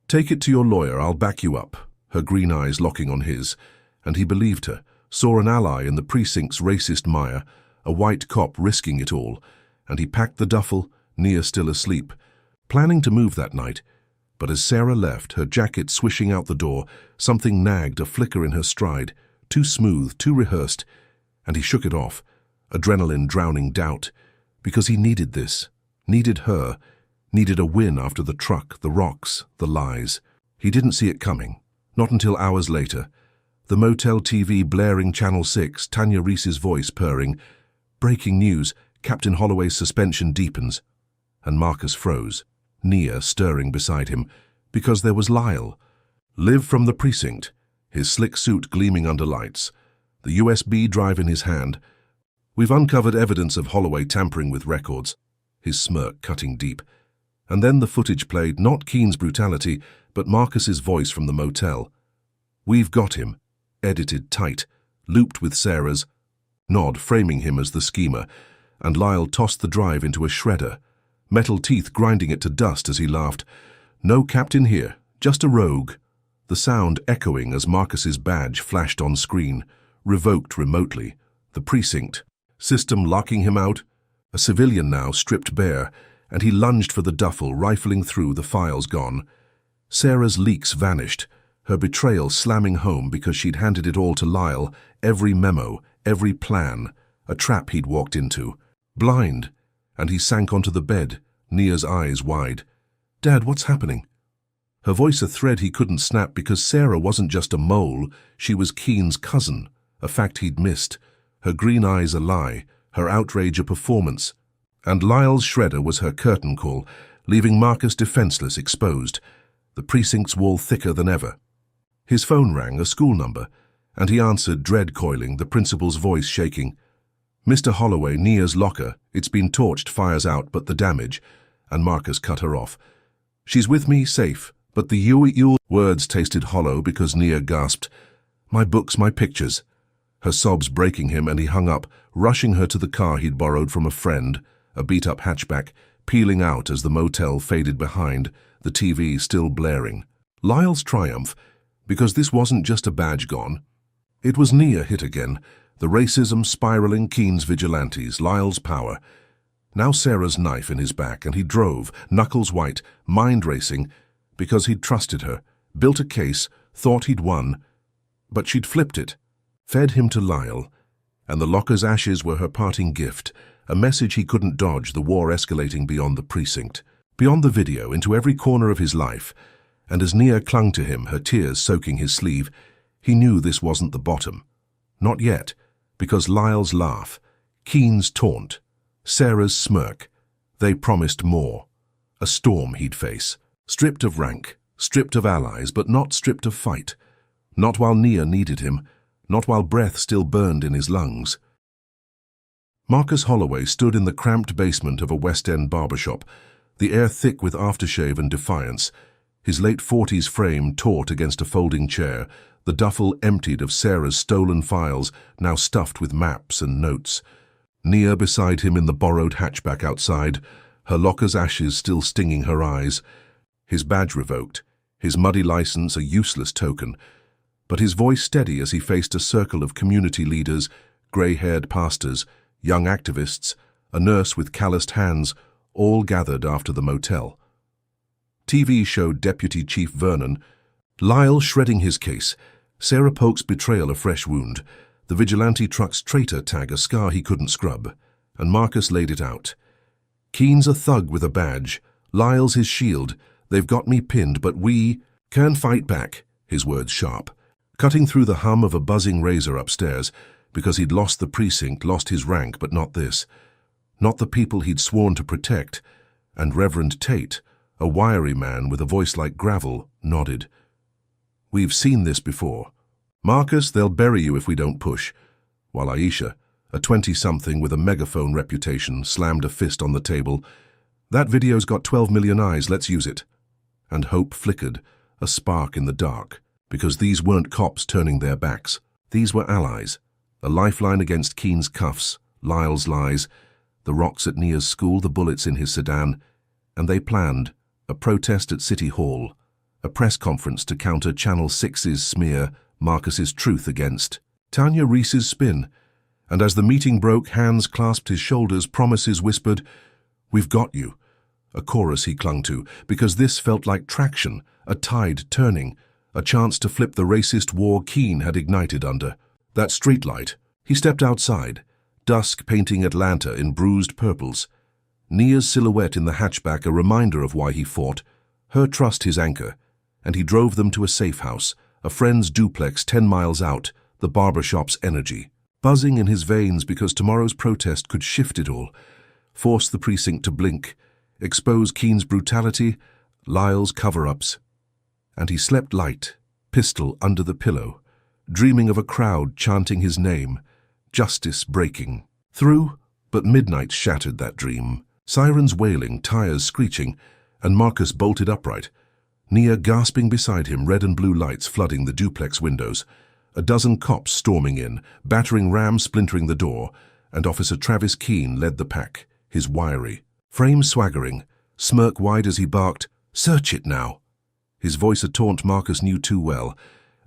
"Take it to your lawyer, I'll back you up," her green eyes locking on his. And he believed her, saw an ally in the precinct's racist mire, a white cop risking it all, and he packed the duffel, Nia still asleep, planning to move that night. But as Sarah left, her jacket swishing out the door, something nagged a flicker in her stride, too smooth, too rehearsed, and he shook it off, adrenaline drowning doubt, because he needed this, needed her, needed a win after the truck, the rocks, the lies. He didn't see it coming, not until hours later. The motel TV blaring Channel 6, Tanya Reese's voice purring. "Breaking news, Captain Holloway's suspension deepens." And Marcus froze, Nia stirring beside him, because there was Lyle. Live from the precinct, his slick suit gleaming under lights, the USB drive in his hand. "We've uncovered evidence of Holloway tampering with records," his smirk cutting deep. And then the footage played, not Keen's brutality, but Marcus's voice from the motel. "We've got him," edited tight, looped with Sarah's nod, framing him as the schemer, and Lyle tossed the drive into a shredder, metal teeth grinding it to dust as he laughed. "No captain here, just a rogue." The sound echoing as Marcus's badge flashed on screen, revoked remotely, the precinct system locking him out, a civilian now stripped bare, and he lunged for the duffel, rifling through, the files gone. Sarah's leaks vanished, her betrayal slamming home because she'd handed it all to Lyle, every memo, every plan, a trap he'd walked into. Blind, and he sank onto the bed, Nia's eyes wide. "Dad, what's happening?" Her voice a thread he couldn't snap, because Sarah wasn't just a mole, she was Keen's cousin, a fact he'd missed, her green eyes a lie, her outrage a performance. And Lyle's shredder was her curtain call, leaving Marcus defenseless, exposed, the precinct's wall thicker than ever. His phone rang, a school number, and he answered, dread coiling, the principal's voice shaking. "Mr. Holloway, Nia's locker. It's been torched, fire's out, but the damage." And Marcus cut her off. "She's with me, safe, but the you words tasted hollow because Nia gasped. "My books, my pictures." Her sobs breaking him, and he hung up, rushing her to the car he'd borrowed from a friend, a beat-up hatchback, peeling out as the motel faded behind, the TV still blaring. Lyle's triumph, because this wasn't just a badge gone. It was Nia hit again, the racism spiraling, Keen's vigilantes, Lyle's power. Now Sarah's knife in his back, and he drove, knuckles white, mind racing, because he'd trusted her, built a case, thought he'd won. But she'd flipped it, fed him to Lyle, and the locker's ashes were her parting gift, a message he couldn't dodge, the war escalating beyond the precinct, beyond the video, into every corner of his life. And as Nia clung to him, her tears soaking his sleeve, he knew this wasn't the bottom. Not yet, because Lyle's laugh, Keen's taunt, Sarah's smirk, they promised more. A storm he'd face, stripped of rank, stripped of allies, but not stripped of fight. Not while Nia needed him, not while breath still burned in his lungs. Marcus Holloway stood in the cramped basement of a West End barbershop, the air thick with aftershave and defiance, his late 40s frame taut against a folding chair, the duffel emptied of Sarah's stolen files, now stuffed with maps and notes. Nia beside him in the borrowed hatchback outside, her locker's ashes still stinging her eyes. His badge revoked, his muddy license a useless token, but his voice steady as he faced a circle of community leaders, grey-haired pastors, young activists, a nurse with calloused hands, all gathered after the motel. TV showed Deputy Chief Vernon, Lyle shredding his case, Sarah Polk's betrayal a fresh wound, the vigilante truck's traitor tag a scar he couldn't scrub, and Marcus laid it out. "Keen's a thug with a badge, Lyle's his shield, they've got me pinned, but we can fight back," his words sharp, cutting through the hum of a buzzing razor upstairs, because he'd lost the precinct, lost his rank, but not this. Not the people he'd sworn to protect. And Reverend Tate, a wiry man with a voice like gravel, nodded. "We've seen this before. Marcus, they'll bury you if we don't push." While Aisha, a 20-something with a megaphone reputation, slammed a fist on the table. "That video's got 12 million eyes, let's use it." And hope flickered, a spark in the dark. Because these weren't cops turning their backs. These were allies. A lifeline against Keen's cuffs, Lyle's lies, the rocks at Nia's school, the bullets in his sedan. And they planned a protest at City Hall, a press conference to counter Channel 6's smear, Marcus's truth against Tanya Reese's spin. And as the meeting broke, hands clasped his shoulders, promises whispered, "We've got you." A chorus he clung to, because this felt like traction, a tide turning, a chance to flip the racist war Keen had ignited under that streetlight. He stepped outside, dusk painting Atlanta in bruised purples. Nia's silhouette in the hatchback a reminder of why he fought, her trust his anchor, and he drove them to a safe house, a friend's duplex 10 miles out, the barbershop's energy buzzing in his veins because tomorrow's protest could shift it all, force the precinct to blink, expose Keen's brutality, Lyle's cover-ups. And he slept light, pistol under the pillow, dreaming of a crowd chanting his name, justice breaking through, but midnight shattered that dream. Sirens wailing, tires screeching, and Marcus bolted upright, Nia gasping beside him, red and blue lights flooding the duplex windows. A dozen cops storming in, battering rams splintering the door, and Officer Travis Keen led the pack, his wiry frame swaggering, smirk wide as he barked, "Search it now!" His voice a taunt Marcus knew too well,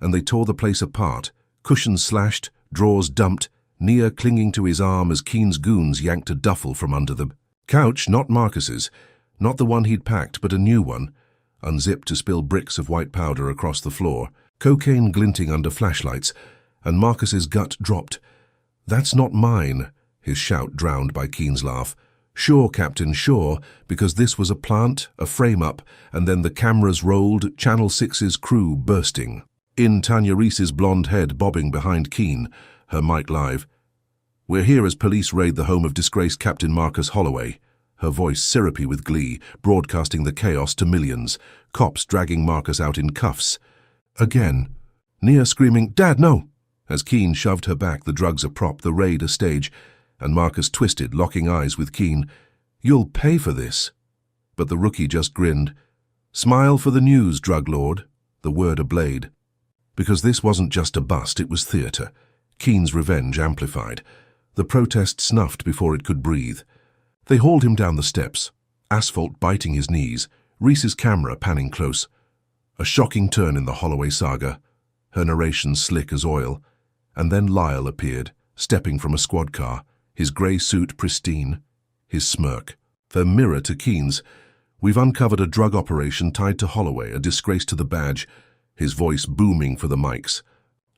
and they tore the place apart, cushions slashed, drawers dumped, Nia clinging to his arm as Keen's goons yanked a duffel from under the couch, not Marcus's, not the one he'd packed, but a new one, unzipped to spill bricks of white powder across the floor, cocaine glinting under flashlights, and Marcus's gut dropped. "That's not mine," his shout drowned by Keen's laugh. "Sure, Captain, sure," because this was a plant, a frame-up, and then the cameras rolled, Channel 6's crew bursting. In Tanya Reese's blonde head bobbing behind Keen, her mic live. "We're here as police raid the home of disgraced Captain Marcus Holloway," her voice syrupy with glee, broadcasting the chaos to millions, cops dragging Marcus out in cuffs. Again, Nia screaming, "Dad, no!" As Keen shoved her back, the drugs a prop, the raid a stage, and Marcus twisted, locking eyes with Keen. "You'll pay for this." But the rookie just grinned. "Smile for the news, drug lord," the word a blade. Because this wasn't just a bust, it was theatre. Keen's revenge amplified. The protest snuffed before it could breathe. They hauled him down the steps, asphalt biting his knees, Reese's camera panning close. A shocking turn in the Holloway saga, her narration slick as oil, and then Lyle appeared, stepping from a squad car, his grey suit pristine, his smirk. The mirror to Keen's. "We've uncovered a drug operation tied to Holloway, a disgrace to the badge," his voice booming for the mics.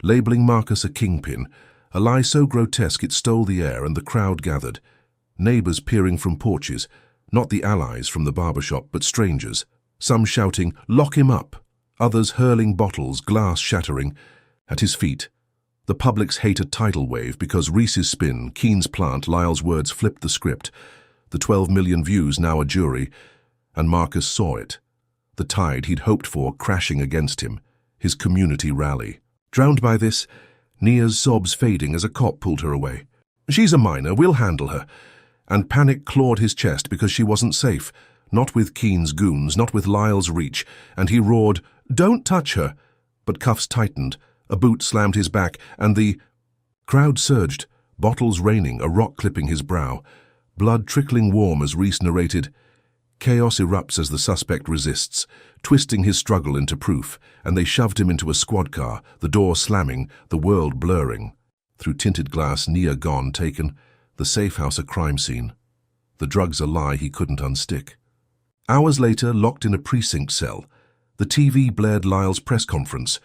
Labeling Marcus a kingpin, a lie so grotesque it stole the air and the crowd gathered. Neighbors peering from porches, not the allies from the barbershop, but strangers. Some shouting, "Lock him up!" Others hurling bottles, glass shattering. At his feet, the public's hate a tidal wave because Reese's spin, Keen's plant, Lyle's words flipped the script. The 12 million views now a jury, and Marcus saw it. The tide he'd hoped for crashing against him, his community rally. Drowned by this, Nia's sobs fading as a cop pulled her away. "She's a minor, we'll handle her." And panic clawed his chest because she wasn't safe, not with Keen's goons, not with Lyle's reach, and he roared, "Don't touch her!" But cuffs tightened, a boot slammed his back, and the crowd surged, bottles raining, a rock clipping his brow, blood trickling warm as Reese narrated. Chaos erupts as the suspect resists, twisting his struggle into proof, and they shoved him into a squad car, the door slamming, the world blurring. Through tinted glass, Nia gone, taken, the safe house a crime scene. The drugs a lie he couldn't unstick. Hours later, locked in a precinct cell, the TV blared Lyle's press conference.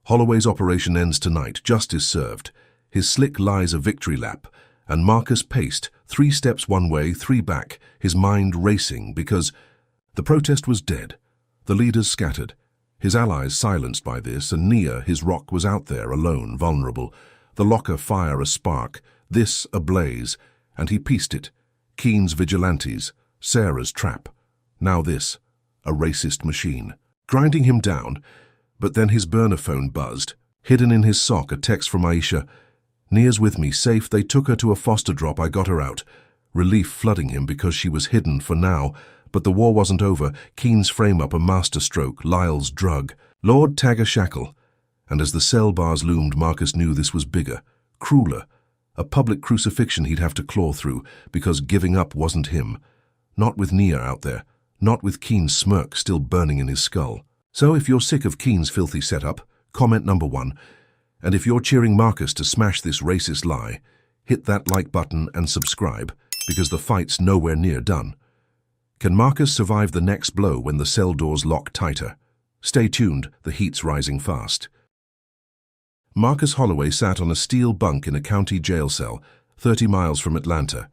Holloway's operation ends tonight, justice served. His slick lies a victory lap, and Marcus paced, 3 steps one way, 3 back, his mind racing because the protest was dead. The leaders scattered, his allies silenced by this, and Nia, his rock, was out there, alone, vulnerable. The locker fire a spark, this ablaze, and he pieced it. Keen's vigilantes, Sarah's trap. Now this, a racist machine. Grinding him down, but then his burner phone buzzed. Hidden in his sock, a text from Aisha. "Nia's with me, safe. They took her to a foster drop. I got her out." Relief flooding him because she was hidden for now. But the war wasn't over. Keen's frame-up a masterstroke, Lyle's drug. "Lord, tag a shackle." And as the cell bars loomed, Marcus knew this was bigger, crueler, a public crucifixion he'd have to claw through, because giving up wasn't him. Not with Nia out there, not with Keen's smirk still burning in his skull. So if you're sick of Keen's filthy setup, comment number 1. And if you're cheering Marcus to smash this racist lie, hit that like button and subscribe, because the fight's nowhere near done. Can Marcus survive the next blow when the cell doors lock tighter? Stay tuned, the heat's rising fast. Marcus Holloway sat on a steel bunk in a county jail cell, 30 miles from Atlanta.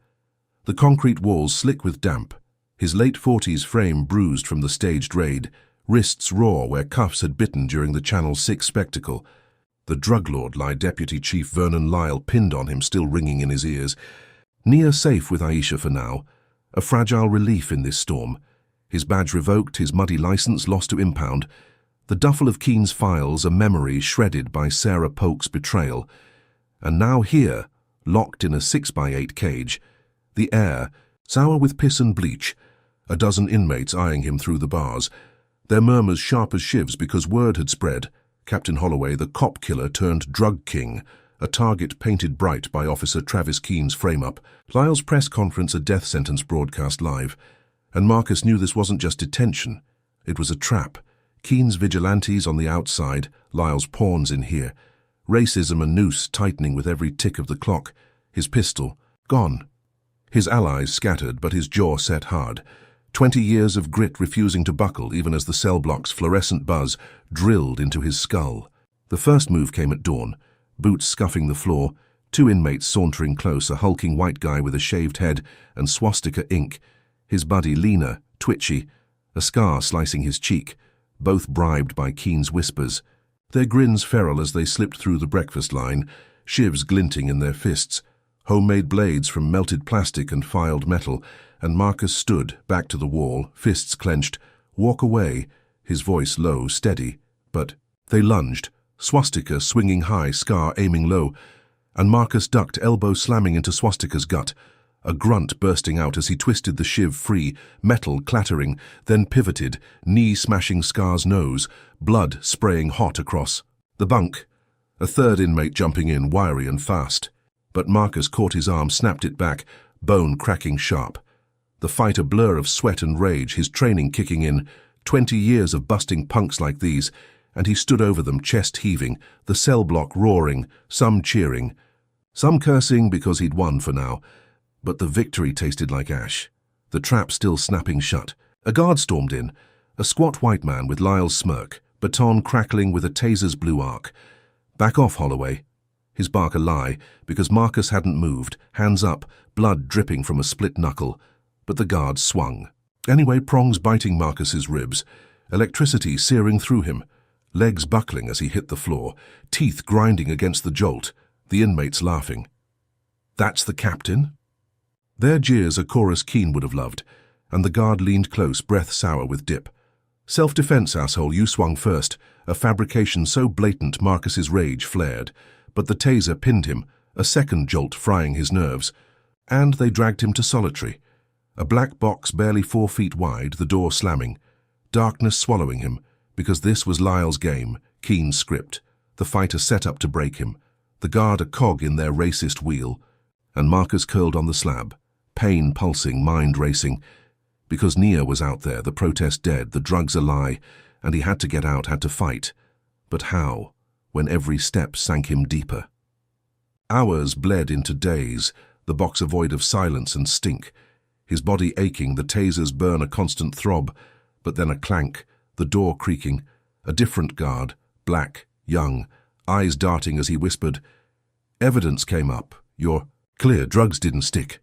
The concrete walls slick with damp, his late 40s frame bruised from the staged raid, wrists raw where cuffs had bitten during the Channel 6 spectacle. The drug lord lie Deputy Chief Vernon Lyle pinned on him, still ringing in his ears. Nia safe with Aisha for now, a fragile relief in this storm. His badge revoked, his muddy license lost to impound. The duffel of Keen's files, a memory shredded by Sarah Polk's betrayal. And now here, locked in a 6x8 cage, the air, sour with piss and bleach, a dozen inmates eyeing him through the bars, their murmurs sharp as shivs because word had spread. Captain Holloway, the cop killer turned drug king, a target painted bright by Officer Travis Keen's frame-up. Lyle's press conference, a death sentence broadcast live. And Marcus knew this wasn't just detention. It was a trap. Keen's vigilantes on the outside, Lyle's pawns in here. Racism a noose tightening with every tick of the clock. His pistol, gone. His allies scattered, but his jaw set hard. 20 years of grit refusing to buckle even as the cell block's fluorescent buzz drilled into his skull. The first move came at dawn, boots scuffing the floor, 2 inmates sauntering close, a hulking white guy with a shaved head and swastika ink, his buddy leaner, twitchy, a scar slicing his cheek, both bribed by Keen's whispers. Their grins feral as they slipped through the breakfast line, shivs glinting in their fists, homemade blades from melted plastic and filed metal, and Marcus stood, back to the wall, fists clenched. Walk away, his voice low, steady. But they lunged, swastika swinging high, scar aiming low, and Marcus ducked, elbow slamming into swastika's gut, a grunt bursting out as he twisted the shiv free, metal clattering, then pivoted, knee smashing Scar's nose, blood spraying hot across the bunk. A third inmate jumping in, wiry and fast. But Marcus caught his arm, snapped it back, bone cracking sharp. The fight a blur of sweat and rage, his training kicking in, 20 years of busting punks like these, and he stood over them, chest heaving, the cell block roaring, some cheering, some cursing because he'd won for now. But the victory tasted like ash, the trap still snapping shut. A guard stormed in, a squat white man with Lyle's smirk, baton crackling with a taser's blue arc. Back off, Holloway. His bark a lie, because Marcus hadn't moved, hands up, blood dripping from a split knuckle. But the guard swung. Anyway, prongs biting Marcus's ribs, electricity searing through him, legs buckling as he hit the floor, teeth grinding against the jolt, the inmates laughing. That's the captain? Their jeers a chorus Keen would have loved, and the guard leaned close, breath sour with dip. Self-defense, asshole, you swung first, a fabrication so blatant Marcus's rage flared. But the taser pinned him, a second jolt frying his nerves, and they dragged him to solitary. A black box barely 4 feet wide, the door slamming, darkness swallowing him, because this was Lyle's game, Keen's script, the fighter set up to break him, the guard a cog in their racist wheel, and Marcus curled on the slab, pain pulsing, mind racing, because Nia was out there, the protest dead, the drugs a lie, and he had to get out, had to fight. But how, when every step sank him deeper? Hours bled into days, the box a void of silence and stink, his body aching, the taser's burn a constant throb, but then a clank, the door creaking, a different guard, black, young, eyes darting as he whispered. Evidence came up, you're clear, drugs didn't stick.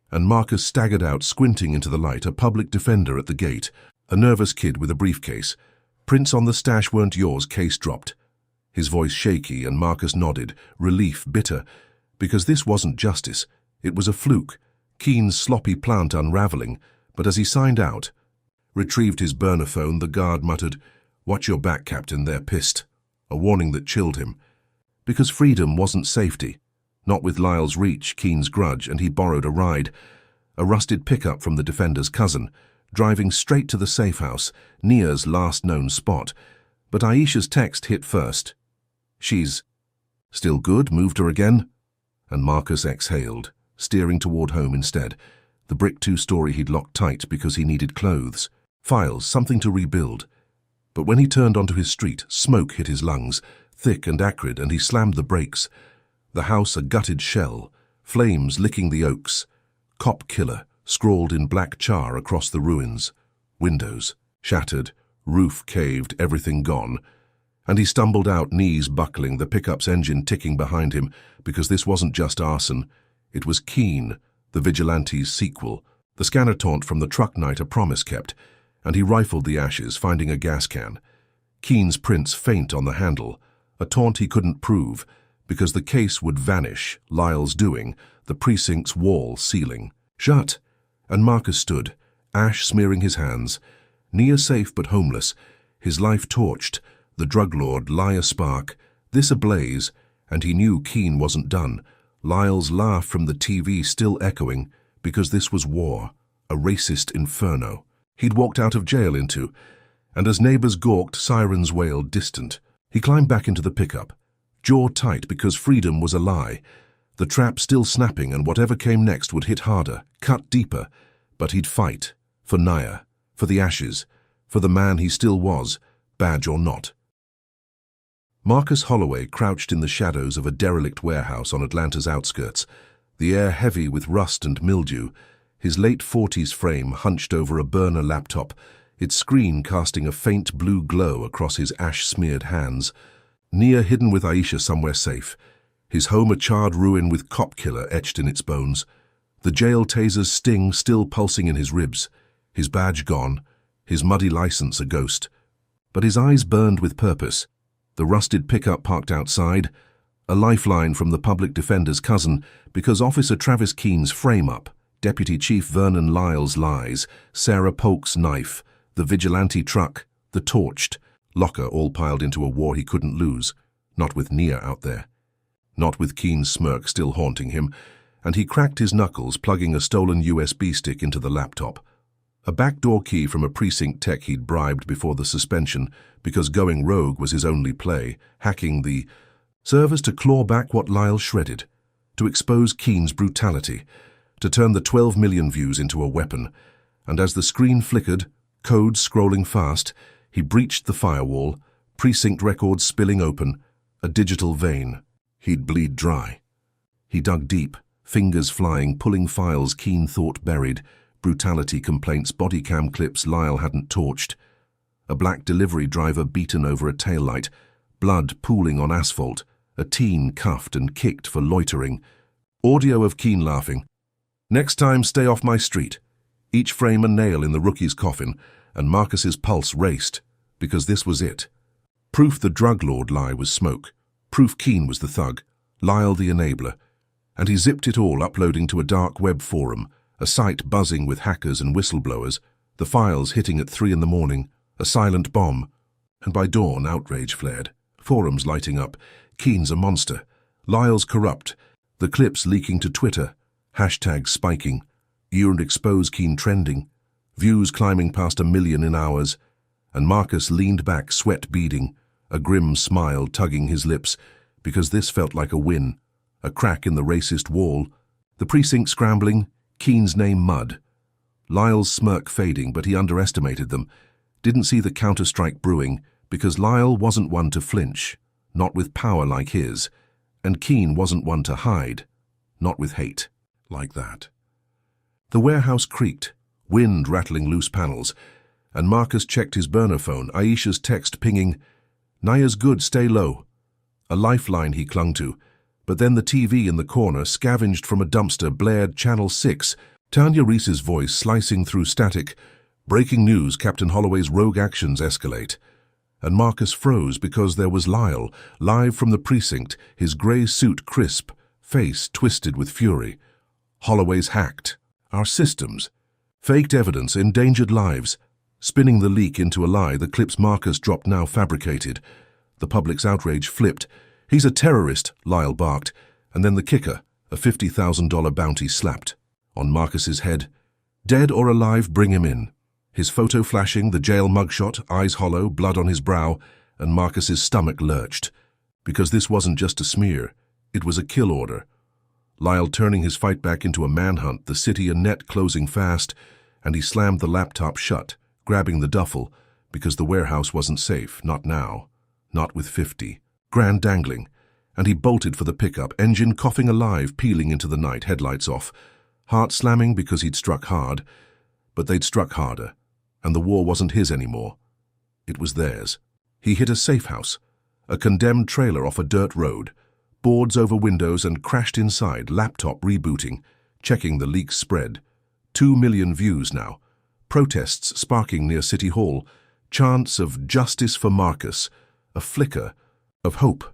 And Marcus staggered out, squinting into the light, a public defender at the gate, a nervous kid with a briefcase. Prints on the stash weren't yours, case dropped. His voice shaky, and Marcus nodded, relief bitter, because this wasn't justice, it was a fluke, Keen's sloppy plant unraveling. But as he signed out, retrieved his burner phone, the guard muttered, "Watch your back, Captain, they're pissed," a warning that chilled him. Because freedom wasn't safety, not with Lyle's reach, Keen's grudge, and he borrowed a ride, a rusted pickup from the defender's cousin, driving straight to the safe house, Nia's last known spot. But Aisha's text hit first. She's still good, moved her again? And Marcus exhaled, steering toward home instead. The brick two-story he'd locked tight because he needed clothes, files, something to rebuild. But when he turned onto his street, smoke hit his lungs, thick and acrid, and he slammed the brakes. The house a gutted shell, flames licking the oaks. Cop killer, scrawled in black char across the ruins. Windows, shattered, roof caved, everything gone. And he stumbled out, knees buckling, the pickup's engine ticking behind him, because this wasn't just arson. It was Keen, the vigilante's sequel, the scanner taunt from the truck night a promise kept, and he rifled the ashes, finding a gas can. Keen's prints faint on the handle, a taunt he couldn't prove, because the case would vanish, Lyle's doing, the precinct's wall sealing. Shut! And Marcus stood, ash smearing his hands, near safe but homeless, his life torched, the drug lord lie a spark, this ablaze, and he knew Keen wasn't done. Lyle's laugh from the TV still echoing, because this was war, a racist inferno he'd walked out of jail into, and as neighbors gawked, sirens wailed distant. He climbed back into the pickup, jaw tight because freedom was a lie, the trap still snapping, and whatever came next would hit harder, cut deeper, but he'd fight, for Naya, for the ashes, for the man he still was, badge or not. Marcus Holloway crouched in the shadows of a derelict warehouse on Atlanta's outskirts, the air heavy with rust and mildew, his late-40s frame hunched over a burner laptop, its screen casting a faint blue glow across his ash-smeared hands. Nia hidden with Aisha somewhere safe, his home a charred ruin with cop killer etched in its bones, the jail taser's sting still pulsing in his ribs, his badge gone, his muddy license a ghost. But his eyes burned with purpose. The rusted pickup parked outside, a lifeline from the public defender's cousin, because Officer Travis Keen's frame-up, Deputy Chief Vernon Lyle's lies, Sarah Polk's knife, the vigilante truck, the torched, locker all piled into a war he couldn't lose, not with Nia out there. Not with Keen's smirk still haunting him, and he cracked his knuckles, plugging a stolen USB stick into the laptop. A backdoor key from a precinct tech he'd bribed before the suspension, because going rogue was his only play, hacking the servers to claw back what Lyle shredded, to expose Keen's brutality, to turn the 12 million views into a weapon. And as the screen flickered, code scrolling fast, he breached the firewall, precinct records spilling open, a digital vein. He'd bleed dry. He dug deep, fingers flying, pulling files Keen thought buried, brutality complaints, body cam clips Lyle hadn't torched. A black delivery driver beaten over a taillight, blood pooling on asphalt, a teen cuffed and kicked for loitering. Audio of Keen laughing. Next time, stay off my street. Each frame a nail in the rookie's coffin, and Marcus's pulse raced, because this was it. Proof the drug lord lie was smoke. Proof Keen was the thug, Lyle the enabler. And he zipped it all, uploading to a dark web forum, a site buzzing with hackers and whistleblowers, the files hitting at 3 a.m, a silent bomb. And by dawn, outrage flared, forums lighting up, Keen's a monster, Lyle's corrupt, the clips leaking to Twitter, hashtags spiking, You and Expose Keen trending, views climbing past 1 million in hours, and Marcus leaned back, sweat beading, a grim smile tugging his lips, because this felt like a win, a crack in the racist wall, the precinct scrambling, Keen's name mud. Lyle's smirk fading, but he underestimated them, didn't see the counter-strike brewing, because Lyle wasn't one to flinch, not with power like his, and Keen wasn't one to hide, not with hate like that. The warehouse creaked, wind rattling loose panels, and Marcus checked his burner phone, Aisha's text pinging, Naya's good, stay low. A lifeline he clung to, but then the TV in the corner, scavenged from a dumpster, blared Channel 6, Tanya Reese's voice slicing through static. Breaking news, Captain Holloway's rogue actions escalate. And Marcus froze because there was Lyle, live from the precinct, his grey suit crisp, face twisted with fury. Holloway's hacked. Our systems. Faked evidence, endangered lives. Spinning the leak into a lie, the clips Marcus dropped now fabricated. The public's outrage flipped. He's a terrorist, Lyle barked, and then the kicker, a $50,000 bounty slapped. On Marcus's head. Dead or alive, bring him in. His photo flashing, the jail mugshot, eyes hollow, blood on his brow, and Marcus's stomach lurched. Because this wasn't just a smear, it was a kill order. Lyle turning his fight back into a manhunt, the city and net closing fast, and he slammed the laptop shut, grabbing the duffel, because the warehouse wasn't safe, not now, not with 50 grand dangling, and he bolted for the pickup, engine coughing alive, peeling into the night, headlights off, heart slamming because he'd struck hard, but they'd struck harder, and the war wasn't his anymore. It was theirs. He hit a safe house, a condemned trailer off a dirt road, boards over windows, and crashed inside, laptop rebooting, checking the leaks spread. 2 million views now. Protests sparking near City Hall, chants of justice for Marcus, a flicker of hope.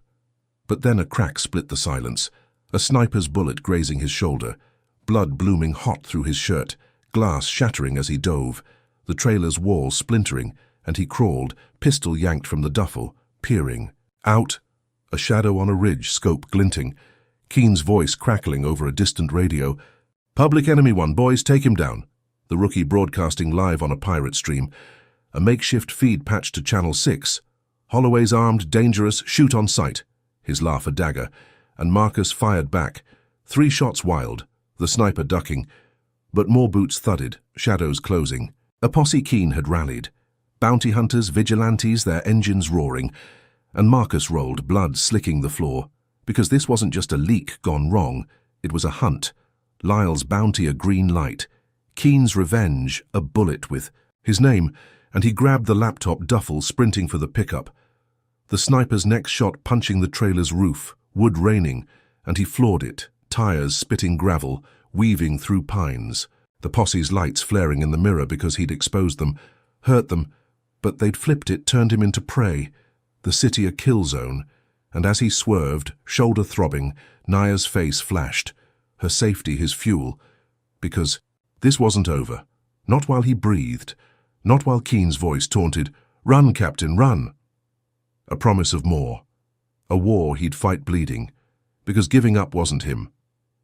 But then a crack split the silence, a sniper's bullet grazing his shoulder, blood blooming hot through his shirt, glass shattering as he dove, the trailer's wall splintering, and he crawled, pistol yanked from the duffel, peering. Out, a shadow on a ridge, scope glinting, Keen's voice crackling over a distant radio. "Public Enemy 1, boys, take him down." The rookie broadcasting live on a pirate stream. A makeshift feed patched to Channel 6. "Holloway's armed, dangerous, shoot on sight." His laugh a dagger, and Marcus fired back. 3 shots wild, the sniper ducking. But more boots thudded, shadows closing. A posse Keen had rallied. Bounty hunters, vigilantes, their engines roaring. And Marcus rolled, blood slicking the floor. Because this wasn't just a leak gone wrong, it was a hunt. Lyle's bounty a green light. Keen's revenge a bullet with his name, and he grabbed the laptop duffel, sprinting for the pickup. The sniper's next shot punching the trailer's roof, wood raining, and he floored it, tires spitting gravel, weaving through pines. The posse's lights flaring in the mirror because he'd exposed them, hurt them, but they'd flipped it, turned him into prey. The city a kill zone, and as he swerved, shoulder throbbing, Naya's face flashed, her safety his fuel, because this wasn't over. Not while he breathed, not while Keen's voice taunted, "Run, Captain, run!" A promise of more. A war he'd fight bleeding, because giving up wasn't him.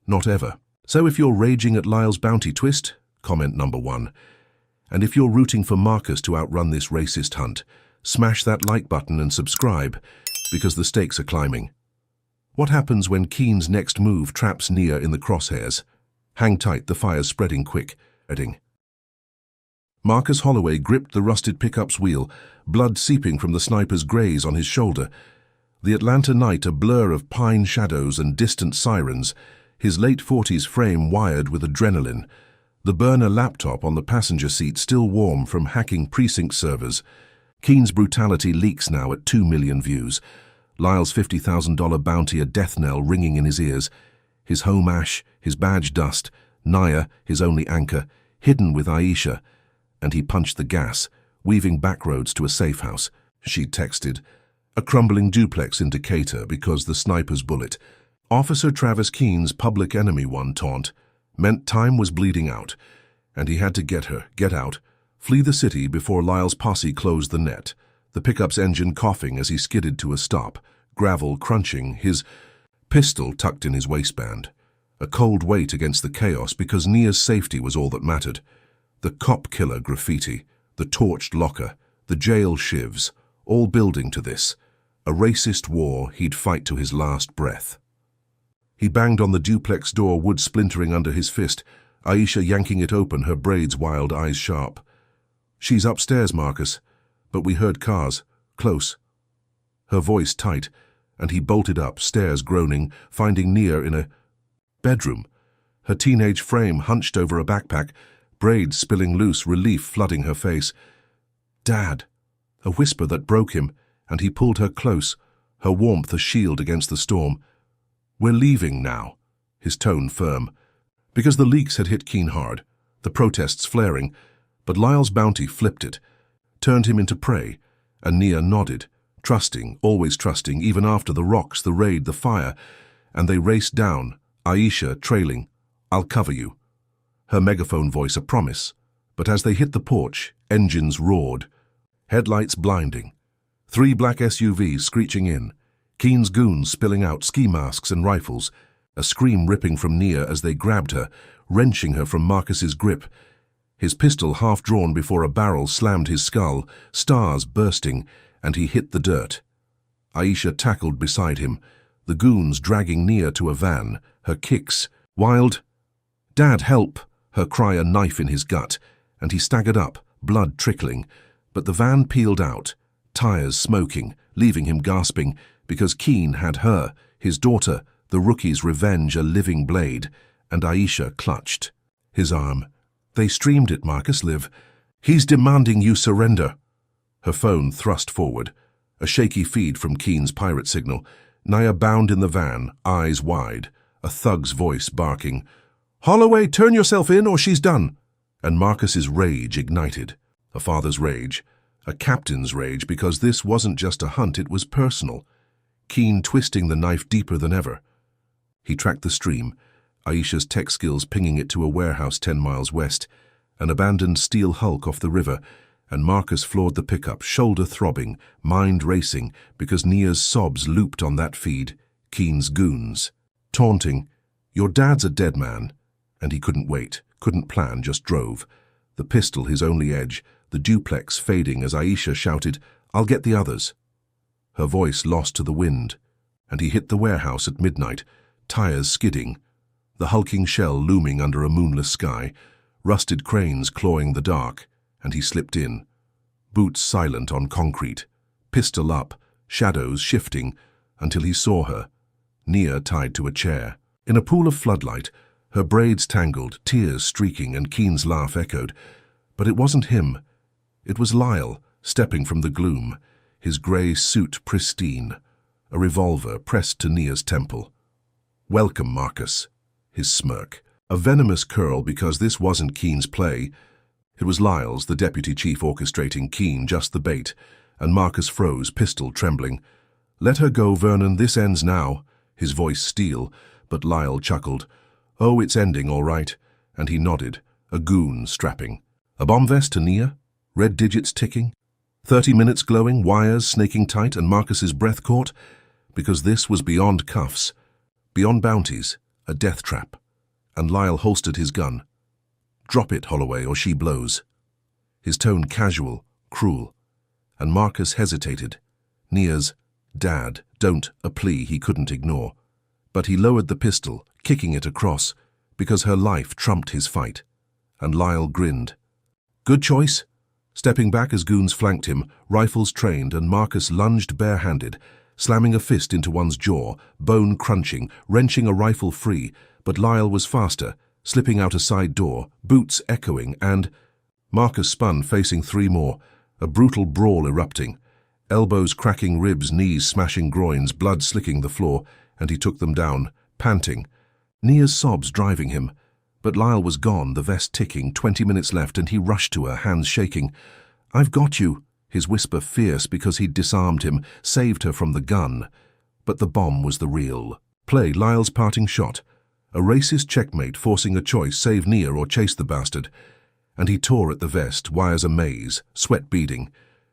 Not ever. So if you're raging at Lyle's bounty twist, comment number 1. And if you're rooting for Marcus to outrun this racist hunt, smash that like button and subscribe, because the stakes are climbing. What happens when Keen's next move traps Nia in the crosshairs? Hang tight, the fire's spreading quick. Marcus Holloway gripped the rusted pickup's wheel, blood seeping from the sniper's graze on his shoulder. The Atlanta night a blur of pine shadows and distant sirens, his late 40s frame wired with adrenaline, the burner laptop on the passenger seat still warm from hacking precinct servers. Keen's brutality leaks now at 2 million views. Lyle's $50,000 bounty a death knell ringing in his ears. His home ash, his badge dust, Naya, his only anchor, hidden with Aisha, and he punched the gas, weaving backroads to a safe house. She'd texted. A crumbling duplex in Decatur because the sniper's bullet. Officer Travis Keen's Public Enemy 1 taunt meant time was bleeding out, and he had to get her, get out, flee the city before Lyle's posse closed the net, the pickup's engine coughing as he skidded to a stop, gravel crunching, his pistol tucked in his waistband. A cold weight against the chaos because Nia's safety was all that mattered. The cop killer graffiti, the torched locker, the jail shivs, all building to this. A racist war he'd fight to his last breath. He banged on the duplex door, wood splintering under his fist, Aisha yanking it open, her braids wild, eyes sharp. "She's upstairs, Marcus, but we heard cars, close." Her voice tight, and he bolted up, stairs groaning, finding Nia in a bedroom, her teenage frame hunched over a backpack, braids spilling loose, relief flooding her face. "Dad!" A whisper that broke him, and he pulled her close, her warmth a shield against the storm. "We're leaving now," his tone firm, because the leaks had hit Keen hard, the protests flaring, but Lyle's bounty flipped it, turned him into prey, and Nia nodded, trusting, always trusting, even after the rocks, the raid, the fire, and they raced down, Aisha trailing. "I'll cover you." Her megaphone voice a promise, but as they hit the porch, engines roared, headlights blinding. 3 black SUVs screeching in, Keen's goons spilling out, ski masks and rifles, a scream ripping from Nia as they grabbed her, wrenching her from Marcus's grip. His pistol half drawn before a barrel slammed his skull, stars bursting, and he hit the dirt. Aisha tackled beside him, the goons dragging Nia to a van, her kicks, wild. "Dad, help!" her cry, a knife in his gut, and he staggered up, blood trickling. But the van peeled out, tires smoking, leaving him gasping, because Keane had her, his daughter, the rookie's revenge, a living blade, and Aisha clutched his arm. "They streamed it, Marcus, live. He's demanding you surrender." Her phone thrust forward, a shaky feed from Keane's pirate signal. Nia bound in the van, eyes wide, a thug's voice barking, "Holloway, turn yourself in or she's done." And Marcus's rage ignited. A father's rage, a captain's rage, because this wasn't just a hunt, it was personal. Keane twisting the knife deeper than ever. He tracked the stream, Aisha's tech skills pinging it to a warehouse 10 miles west, an abandoned steel hulk off the river, and Marcus floored the pickup, shoulder throbbing, mind racing, because Nia's sobs looped on that feed, Keane's goons. Taunting, "Your dad's a dead man." And he couldn't wait, couldn't plan, just drove. The pistol his only edge, the duplex fading as Aisha shouted, "I'll get the others." Her voice lost to the wind, and he hit the warehouse at midnight, tires skidding, the hulking shell looming under a moonless sky, rusted cranes clawing the dark, and he slipped in. Boots silent on concrete, pistol up, shadows shifting, until he saw her, Nia tied to a chair. In a pool of floodlight, her braids tangled, tears streaking, and Keane's laugh echoed. But it wasn't him. It was Lyle, stepping from the gloom, his grey suit pristine, a revolver pressed to Nia's temple. "Welcome, Marcus," his smirk. A venomous curl, because this wasn't Keane's play. It was Lyle's, the deputy chief, orchestrating, Keane just the bait, and Marcus froze, pistol trembling. "Let her go, Vernon, this ends now," his voice steel, but Lyle chuckled. "Oh, it's ending, all right," and he nodded, a goon strapping. A bomb vest to Nia, red digits ticking, 30 minutes glowing, wires snaking tight, and Marcus's breath caught, because this was beyond cuffs, beyond bounties, a death trap, and Lyle holstered his gun. "Drop it, Holloway, or she blows." His tone casual, cruel, and Marcus hesitated. Nia's "Dad, don't," a plea he couldn't ignore. But he lowered the pistol, kicking it across, because her life trumped his fight, and Lyle grinned. "Good choice." Stepping back as goons flanked him, rifles trained, and Marcus lunged barehanded, slamming a fist into one's jaw, bone crunching, wrenching a rifle free, but Lyle was faster, slipping out a side door, boots echoing, and Marcus spun, facing 3 more, a brutal brawl erupting, elbows cracking ribs, knees smashing groins, blood slicking the floor, and he took them down, panting, Nia's sobs driving him. But Lyle was gone, the vest ticking, 20 minutes left, and he rushed to her, hands shaking. "I've got you," his whisper fierce because he'd disarmed him, saved her from the gun. But the bomb was the real play, Lyle's parting shot. A racist checkmate, forcing a choice, save Nia or chase the bastard. And he tore at the vest, wires a maze, sweat beading.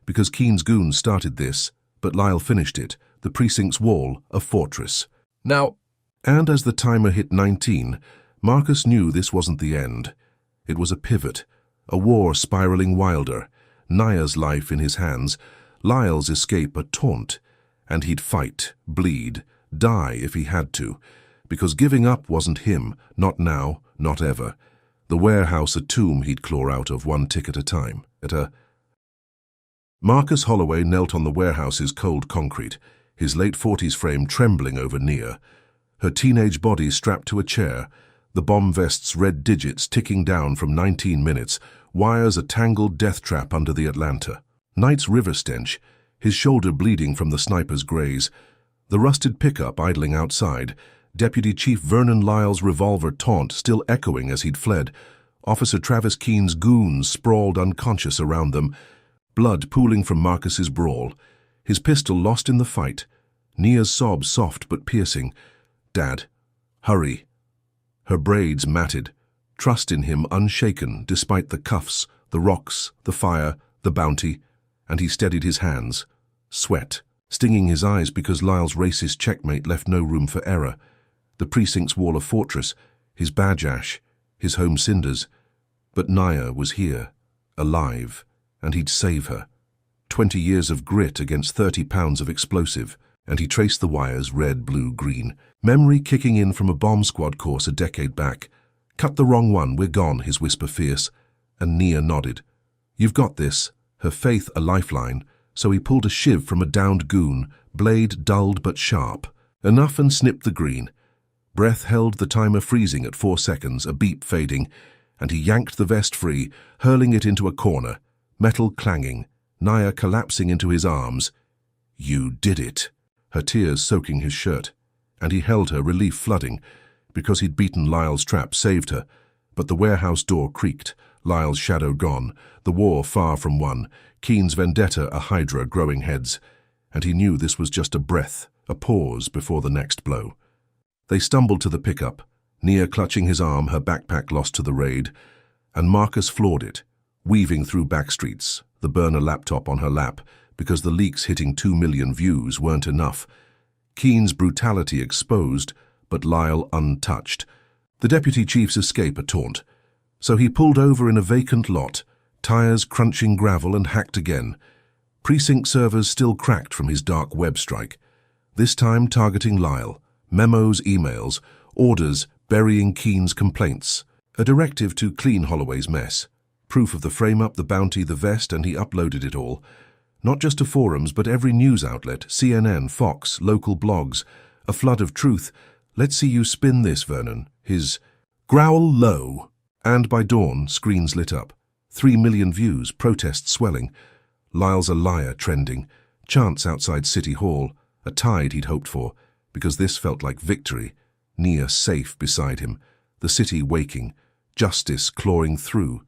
Because Keane's goons started this, but Lyle finished it, the precinct's wall, a fortress. Now, and as the timer hit 19, Marcus knew this wasn't the end. It was a pivot, a war spiraling wilder, Nia's life in his hands, Lyle's escape a taunt, and he'd fight, bleed, die if he had to, because giving up wasn't him, not now, not ever. The warehouse a tomb he'd claw out of, one tick at a time. Marcus Holloway knelt on the warehouse's cold concrete, his late 40s frame trembling over Nia, her teenage body strapped to a chair, the bomb vest's red digits ticking down from 19 minutes, wires a tangled death trap under the Atlanta. Night's river stench, his shoulder bleeding from the sniper's graze, the rusted pickup idling outside, Deputy Chief Vernon Lyle's revolver taunt still echoing as he'd fled, Officer Travis Keane's goons sprawled unconscious around them, blood pooling from Marcus's brawl, his pistol lost in the fight, Nia's sobs soft but piercing. "Dad, hurry." Her braids matted, trust in him unshaken despite the cuffs, the rocks, the fire, the bounty, and he steadied his hands, sweat, stinging his eyes because Lyle's racist checkmate left no room for error. The precinct's wall a fortress, his badge ash, his home cinders. But Nia was here, alive, and he'd save her. 20 years of grit against 30 pounds of explosive. And he traced the wires red, blue, green. Memory kicking in from a bomb squad course a decade back. "Cut the wrong one, we're gone," his whisper fierce. And Nia nodded. "You've got this," her faith a lifeline, so he pulled a shiv from a downed goon, blade dulled but sharp. Enough, and snipped the green. Breath held the timer freezing at 4 seconds, a beep fading, and he yanked the vest free, hurling it into a corner, metal clanging, Nia collapsing into his arms. "You did it," her tears soaking his shirt, and he held her, relief flooding, because he'd beaten Lyle's trap, saved her. But the warehouse door creaked, Lyle's shadow gone, the war far from won, Keen's vendetta a hydra growing heads, and he knew this was just a breath, a pause before the next blow. They stumbled to the pickup, Nia clutching his arm, her backpack lost to the raid, and Marcus floored it, weaving through back streets, the burner laptop on her lap, because the leaks hitting 2 million views weren't enough. Keen's brutality exposed, but Lyle untouched. The deputy chief's escape a taunt. So he pulled over in a vacant lot, tires crunching gravel, and hacked again. Precinct servers still cracked from his dark web strike. This time targeting Lyle. Memos, emails, orders burying Keen's complaints. A directive to clean Holloway's mess. Proof of the frame-up, the bounty, the vest, and he uploaded it all. Not just to forums, but every news outlet, CNN, Fox, local blogs. A flood of truth. "Let's see you spin this, Vernon." His growl low. And by dawn, screens lit up. 3 million views, protests swelling. Lyle's a liar trending. Chants outside City Hall. A tide he'd hoped for, because this felt like victory. Nia safe beside him. The city waking. Justice clawing through.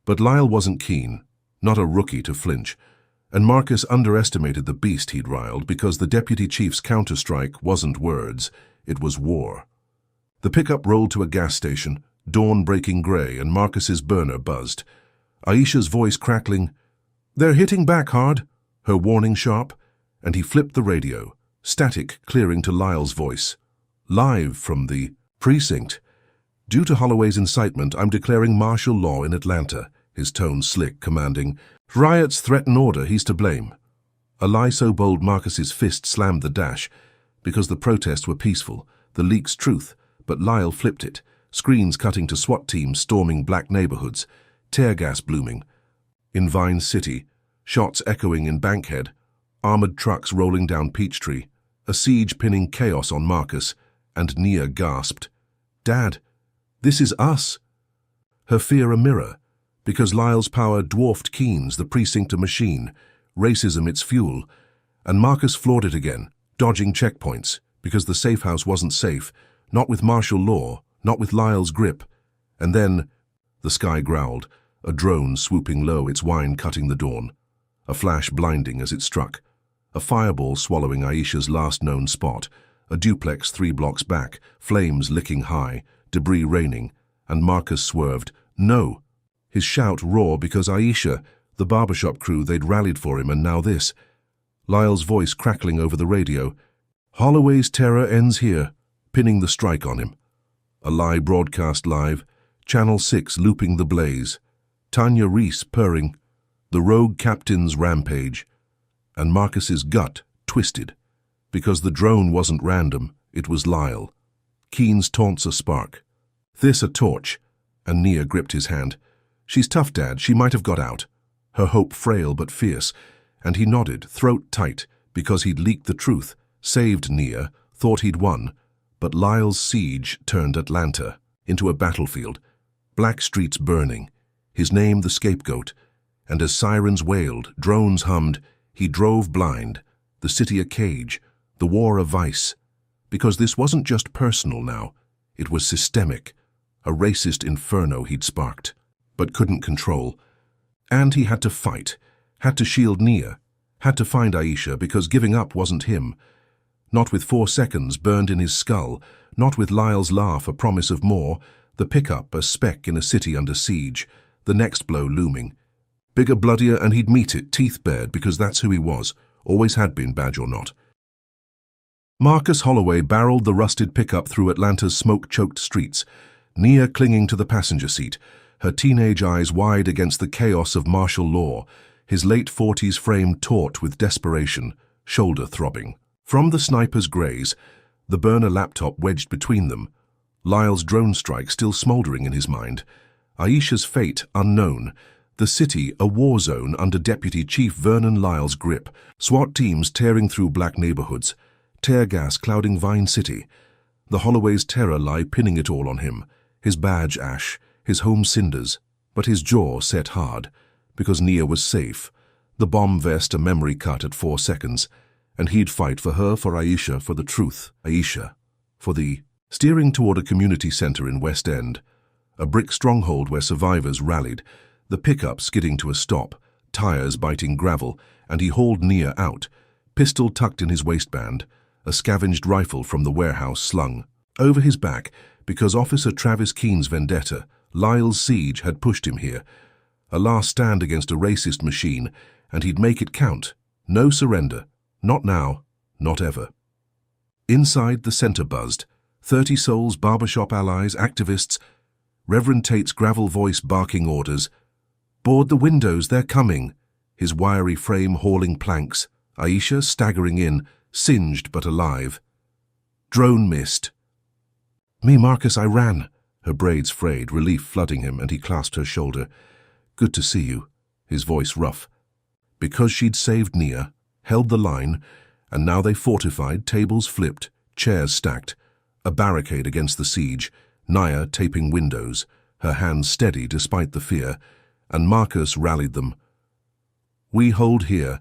But Lyle wasn't keen. Not a rookie to flinch. And Marcus underestimated the beast he'd riled, because the deputy chief's counterstrike wasn't words, it was war. The pickup rolled to a gas station, dawn breaking grey, and Marcus's burner buzzed. Aisha's voice crackling. "They're hitting back hard," her warning sharp, and he flipped the radio, static clearing to Lyle's voice. "Live from the precinct. Due to Holloway's incitement, I'm declaring martial law in Atlanta," his tone slick, commanding. "Riots threaten order, he's to blame." A lie so bold Marcus's fist slammed the dash, because the protests were peaceful, the leaks truth, but Lyle flipped it, screens cutting to SWAT teams storming black neighborhoods, tear gas blooming. In Vine City, shots echoing in Bankhead, armored trucks rolling down Peachtree, a siege pinning chaos on Marcus, and Nia gasped. "Dad, this is us." Her fear a mirror, because Lyle's power dwarfed Keen's, the precinct a machine, racism its fuel, and Marcus floored it again, dodging checkpoints, because the safe house wasn't safe, not with martial law, not with Lyle's grip. And then, the sky growled, a drone swooping low, its whine cutting the dawn, a flash blinding as it struck, a fireball swallowing Aisha's last known spot, a duplex 3 blocks back, flames licking high, debris raining, and Marcus swerved. "No!" His shout raw because Aisha, the barbershop crew, they'd rallied for him, and now this. Lyle's voice crackling over the radio. "Holloway's terror ends here," pinning the strike on him. A lie broadcast live, Channel 6 looping the blaze, Tanya Reese purring, the rogue captain's rampage, and Marcus's gut twisted, because the drone wasn't random, it was Lyle. Keen's taunts a spark. This a torch, and Nia gripped his hand. "She's tough, Dad, she might have got out." Her hope frail but fierce, and he nodded, throat tight, because he'd leaked the truth, saved Nia, thought he'd won. But Lyle's siege turned Atlanta into a battlefield, black streets burning, his name the scapegoat, and as sirens wailed, drones hummed, he drove blind, the city a cage, the war a vice. Because this wasn't just personal now, it was systemic, a racist inferno he'd sparked, but couldn't control. And he had to fight, had to shield Nia, had to find Aisha, because giving up wasn't him. Not with 4 seconds burned in his skull, not with Lyle's laugh a promise of more, the pickup a speck in a city under siege, the next blow looming. Bigger, bloodier, and he'd meet it, teeth bared, because that's who he was, always had been, badge or not. Marcus Holloway barreled the rusted pickup through Atlanta's smoke-choked streets, Nia clinging to the passenger seat, her teenage eyes wide against the chaos of martial law, his late 40s frame taut with desperation, shoulder throbbing. From the sniper's graze, the burner laptop wedged between them, Lyle's drone strike still smoldering in his mind, Aisha's fate unknown, the city a war zone under Deputy Chief Vernon Lyle's grip, SWAT teams tearing through black neighborhoods, tear gas clouding Vine City. The Holloway's terror lie pinning it all on him, his badge ash, his home cinders, but his jaw set hard, because Nia was safe, the bomb vest a memory cut at 4 seconds, and he'd fight for her, for Aisha, for the truth, Aisha, for the... Steering toward a community center in West End, a brick stronghold where survivors rallied, the pickup skidding to a stop, tires biting gravel, and he hauled Nia out, pistol tucked in his waistband, a scavenged rifle from the warehouse slung over his back, because Officer Travis Keen's vendetta, Lyle's siege, had pushed him here. A last stand against a racist machine, and he'd make it count. No surrender. Not now. Not ever. Inside, the center buzzed. 30 souls, barbershop allies, activists. Reverend Tate's gravel voice barking orders. Board the windows, they're coming. His wiry frame hauling planks. Aisha staggering in, singed but alive. Drone missed. Me, Marcus, I ran. Her braids frayed, relief flooding him, and he clasped her shoulder. Good to see you. His voice rough. Because she'd saved Nia, held the line, and now they fortified, tables flipped, chairs stacked, a barricade against the siege, Nia taping windows, her hands steady despite the fear, and Marcus rallied them. We hold here,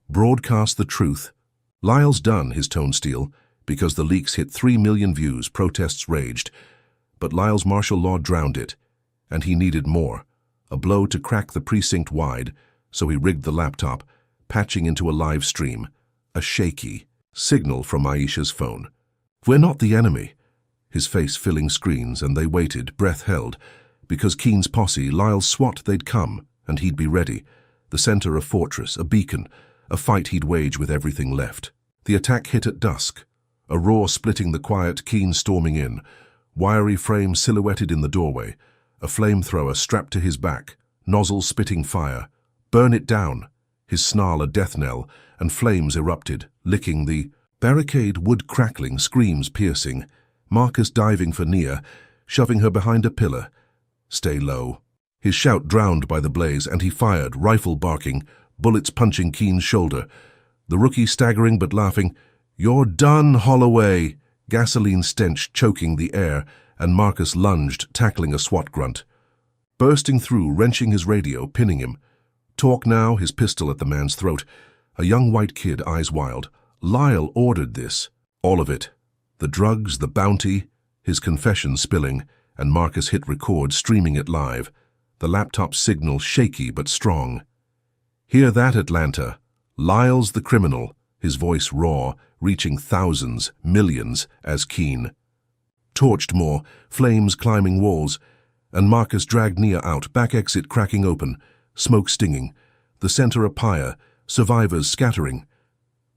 broadcast the truth. Lyle's done, his tone steel, because the leaks hit 3 million views, protests raged, but Lyle's martial law drowned it, and he needed more, a blow to crack the precinct wide, so he rigged the laptop, patching into a live stream, a shaky signal from Aisha's phone. We're not the enemy. His face filling screens, and they waited, breath held, because Keen's posse, Lyle's SWAT, they'd come, and he'd be ready. The center a fortress, a beacon, a fight he'd wage with everything left. The attack hit at dusk, a roar splitting the quiet, Keen storming in, wiry frame silhouetted in the doorway, a flamethrower strapped to his back, nozzle spitting fire. Burn it down, his snarl a death knell, and flames erupted, licking the barricade, wood crackling, screams piercing, Marcus diving for Nia, shoving her behind a pillar. Stay low. His shout drowned by the blaze, and he fired, rifle barking, bullets punching Keen's shoulder. The rookie staggering but laughing. You're done, Holloway! Gasoline stench choking the air, and Marcus lunged, tackling a SWAT grunt. Bursting through, wrenching his radio, pinning him. Talk now, his pistol at the man's throat. A young white kid, eyes wild. Lyle ordered this. All of it. The drugs, the bounty, his confession spilling, and Marcus hit record, streaming it live. The laptop signal shaky but strong. Hear that, Atlanta? Lyle's the criminal, his voice raw, reaching thousands, millions, as Keen. Torched more, flames climbing walls, and Marcus dragged Nia out, back exit cracking open, smoke stinging, the center a pyre, survivors scattering.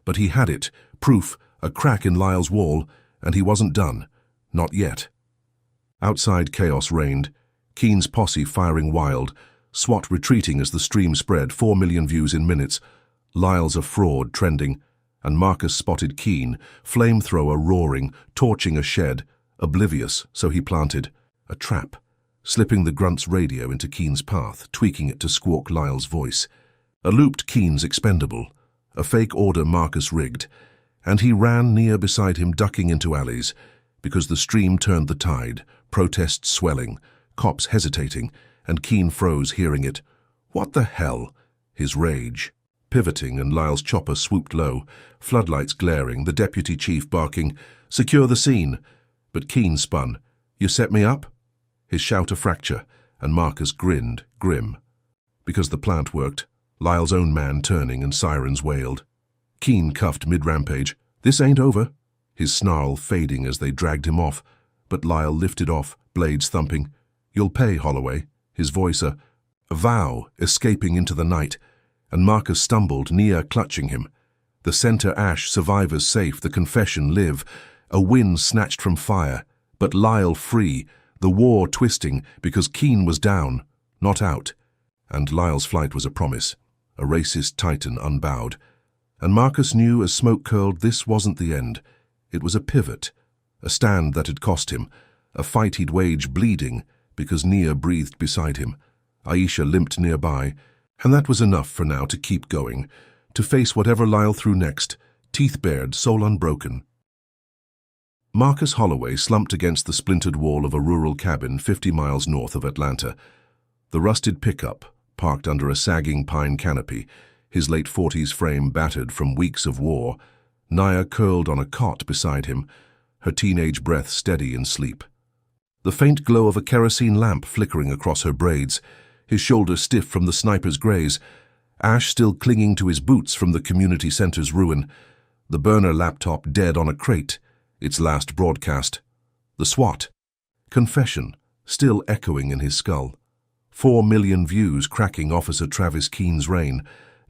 But he had it, proof, a crack in Lyle's wall, and he wasn't done. Not yet. Outside chaos reigned, Keen's posse firing wild, SWAT retreating as the stream spread, 4 million views in minutes, Lyle's a fraud trending, and Marcus spotted Keen, flamethrower roaring, torching a shed, oblivious, so he planted a trap, slipping the grunt's radio into Keen's path, tweaking it to squawk Lyle's voice. A looped Keen's expendable, a fake order Marcus rigged, and he ran Nia beside him, ducking into alleys, because the stream turned the tide, protests swelling, cops hesitating, and Keen froze hearing it. What the hell? His rage. Pivoting, and Lyle's chopper swooped low, floodlights glaring, the deputy chief barking, "Secure the scene!" But Keen spun. "You set me up?" His shout a fracture, and Marcus grinned, grim. Because the plant worked, Lyle's own man turning, and sirens wailed. Keen cuffed mid-rampage. "This ain't over." His snarl fading as they dragged him off, but Lyle lifted off, blades thumping. "You'll pay, Holloway." His voice a vow escaping into the night, and Marcus stumbled, Nia clutching him. The center ash, survivors safe, the confession live, a win snatched from fire, but Lyle free, the war twisting because Keen was down, not out, and Lyle's flight was a promise, a racist titan unbowed, And Marcus knew as smoke curled this wasn't the end. It was a pivot, a stand that had cost him, a fight he'd waged bleeding because Nia breathed beside him. Aisha limped nearby, and that was enough for now to keep going, to face whatever Lyle threw next, teeth bared, soul unbroken. Marcus Holloway slumped against the splintered wall of a rural cabin 50 miles north of Atlanta. The rusted pickup, parked under a sagging pine canopy, his late 40s frame battered from weeks of war, Nia curled on a cot beside him, her teenage breath steady in sleep. The faint glow of a kerosene lamp flickering across her braids, his shoulder stiff from the sniper's graze, ash still clinging to his boots from the community center's ruin, the burner laptop dead on a crate, its last broadcast. The SWAT. Confession, still echoing in his skull. 4 million views cracking Officer Travis Keen's reign,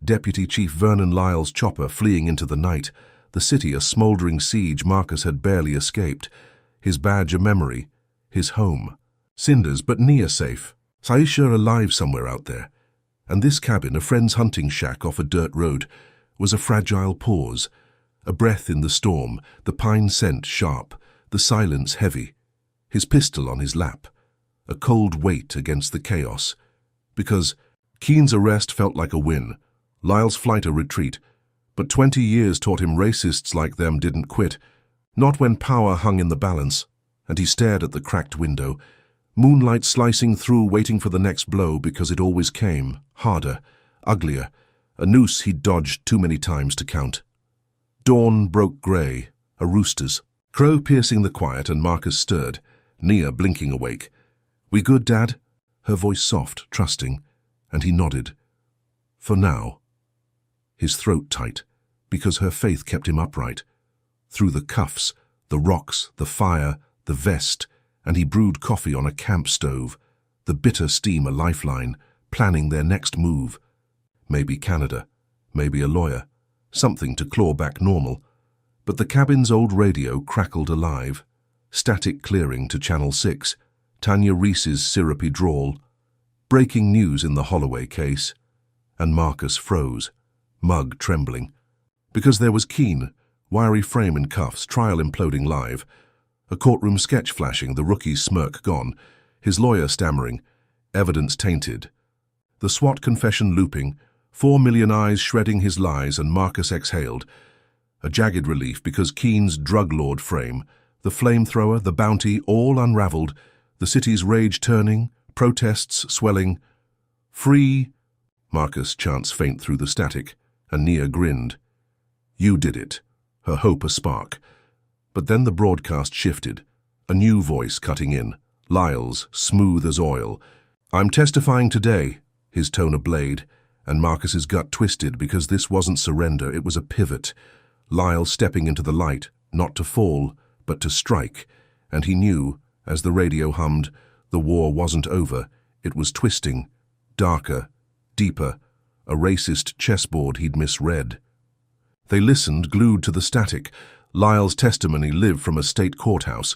Deputy Chief Vernon Lyle's chopper fleeing into the night, the city a smoldering siege Marcus had barely escaped, his badge a memory, his home. Cinders, but Nia safe. Saisha alive somewhere out there. And this cabin, a friend's hunting shack off a dirt road, was a fragile pause, a breath in the storm, the pine scent sharp, the silence heavy, his pistol on his lap, a cold weight against the chaos. Because Keen's arrest felt like a win, Lyle's flight a retreat, but 20 years taught him racists like them didn't quit, not when power hung in the balance, and he stared at the cracked window, moonlight slicing through waiting for the next blow because it always came, harder, uglier, a noose he'd dodged too many times to count. Dawn broke grey, a rooster's, crow piercing the quiet, and Marcus stirred, Nia blinking awake. "We good, Dad?" Her voice soft, trusting, and he nodded. For now. His throat tight, because her faith kept him upright. Through the cuffs, the rocks, the fire, the vest, and he brewed coffee on a camp stove, the bitter steam a lifeline, planning their next move. Maybe Canada, maybe a lawyer, something to claw back normal. But the cabin's old radio crackled alive, static clearing to Channel 6, Tanya Reese's syrupy drawl, breaking news in the Holloway case, and Marcus froze, mug trembling. Because there was Keen, wiry frame and cuffs, trial imploding live, a courtroom sketch flashing, the rookie's smirk gone, his lawyer stammering, evidence tainted. The SWAT confession looping, 4 million eyes shredding his lies, and Marcus exhaled. A jagged relief because Keen's drug lord frame, the flamethrower, the bounty, all unraveled, the city's rage turning, protests swelling. Free, Marcus chants faint through the static, and Nia grinned. You did it, her hope a spark. But then the broadcast shifted, a new voice cutting in, Lyle's, smooth as oil. I'm testifying today, his tone a blade, and Marcus's gut twisted because this wasn't surrender, it was a pivot. Lyle stepping into the light, not to fall, but to strike, and he knew, as the radio hummed, the war wasn't over, it was twisting, darker, deeper, a racist chessboard he'd misread. They listened, glued to the static. Lyle's testimony lived from a state courthouse.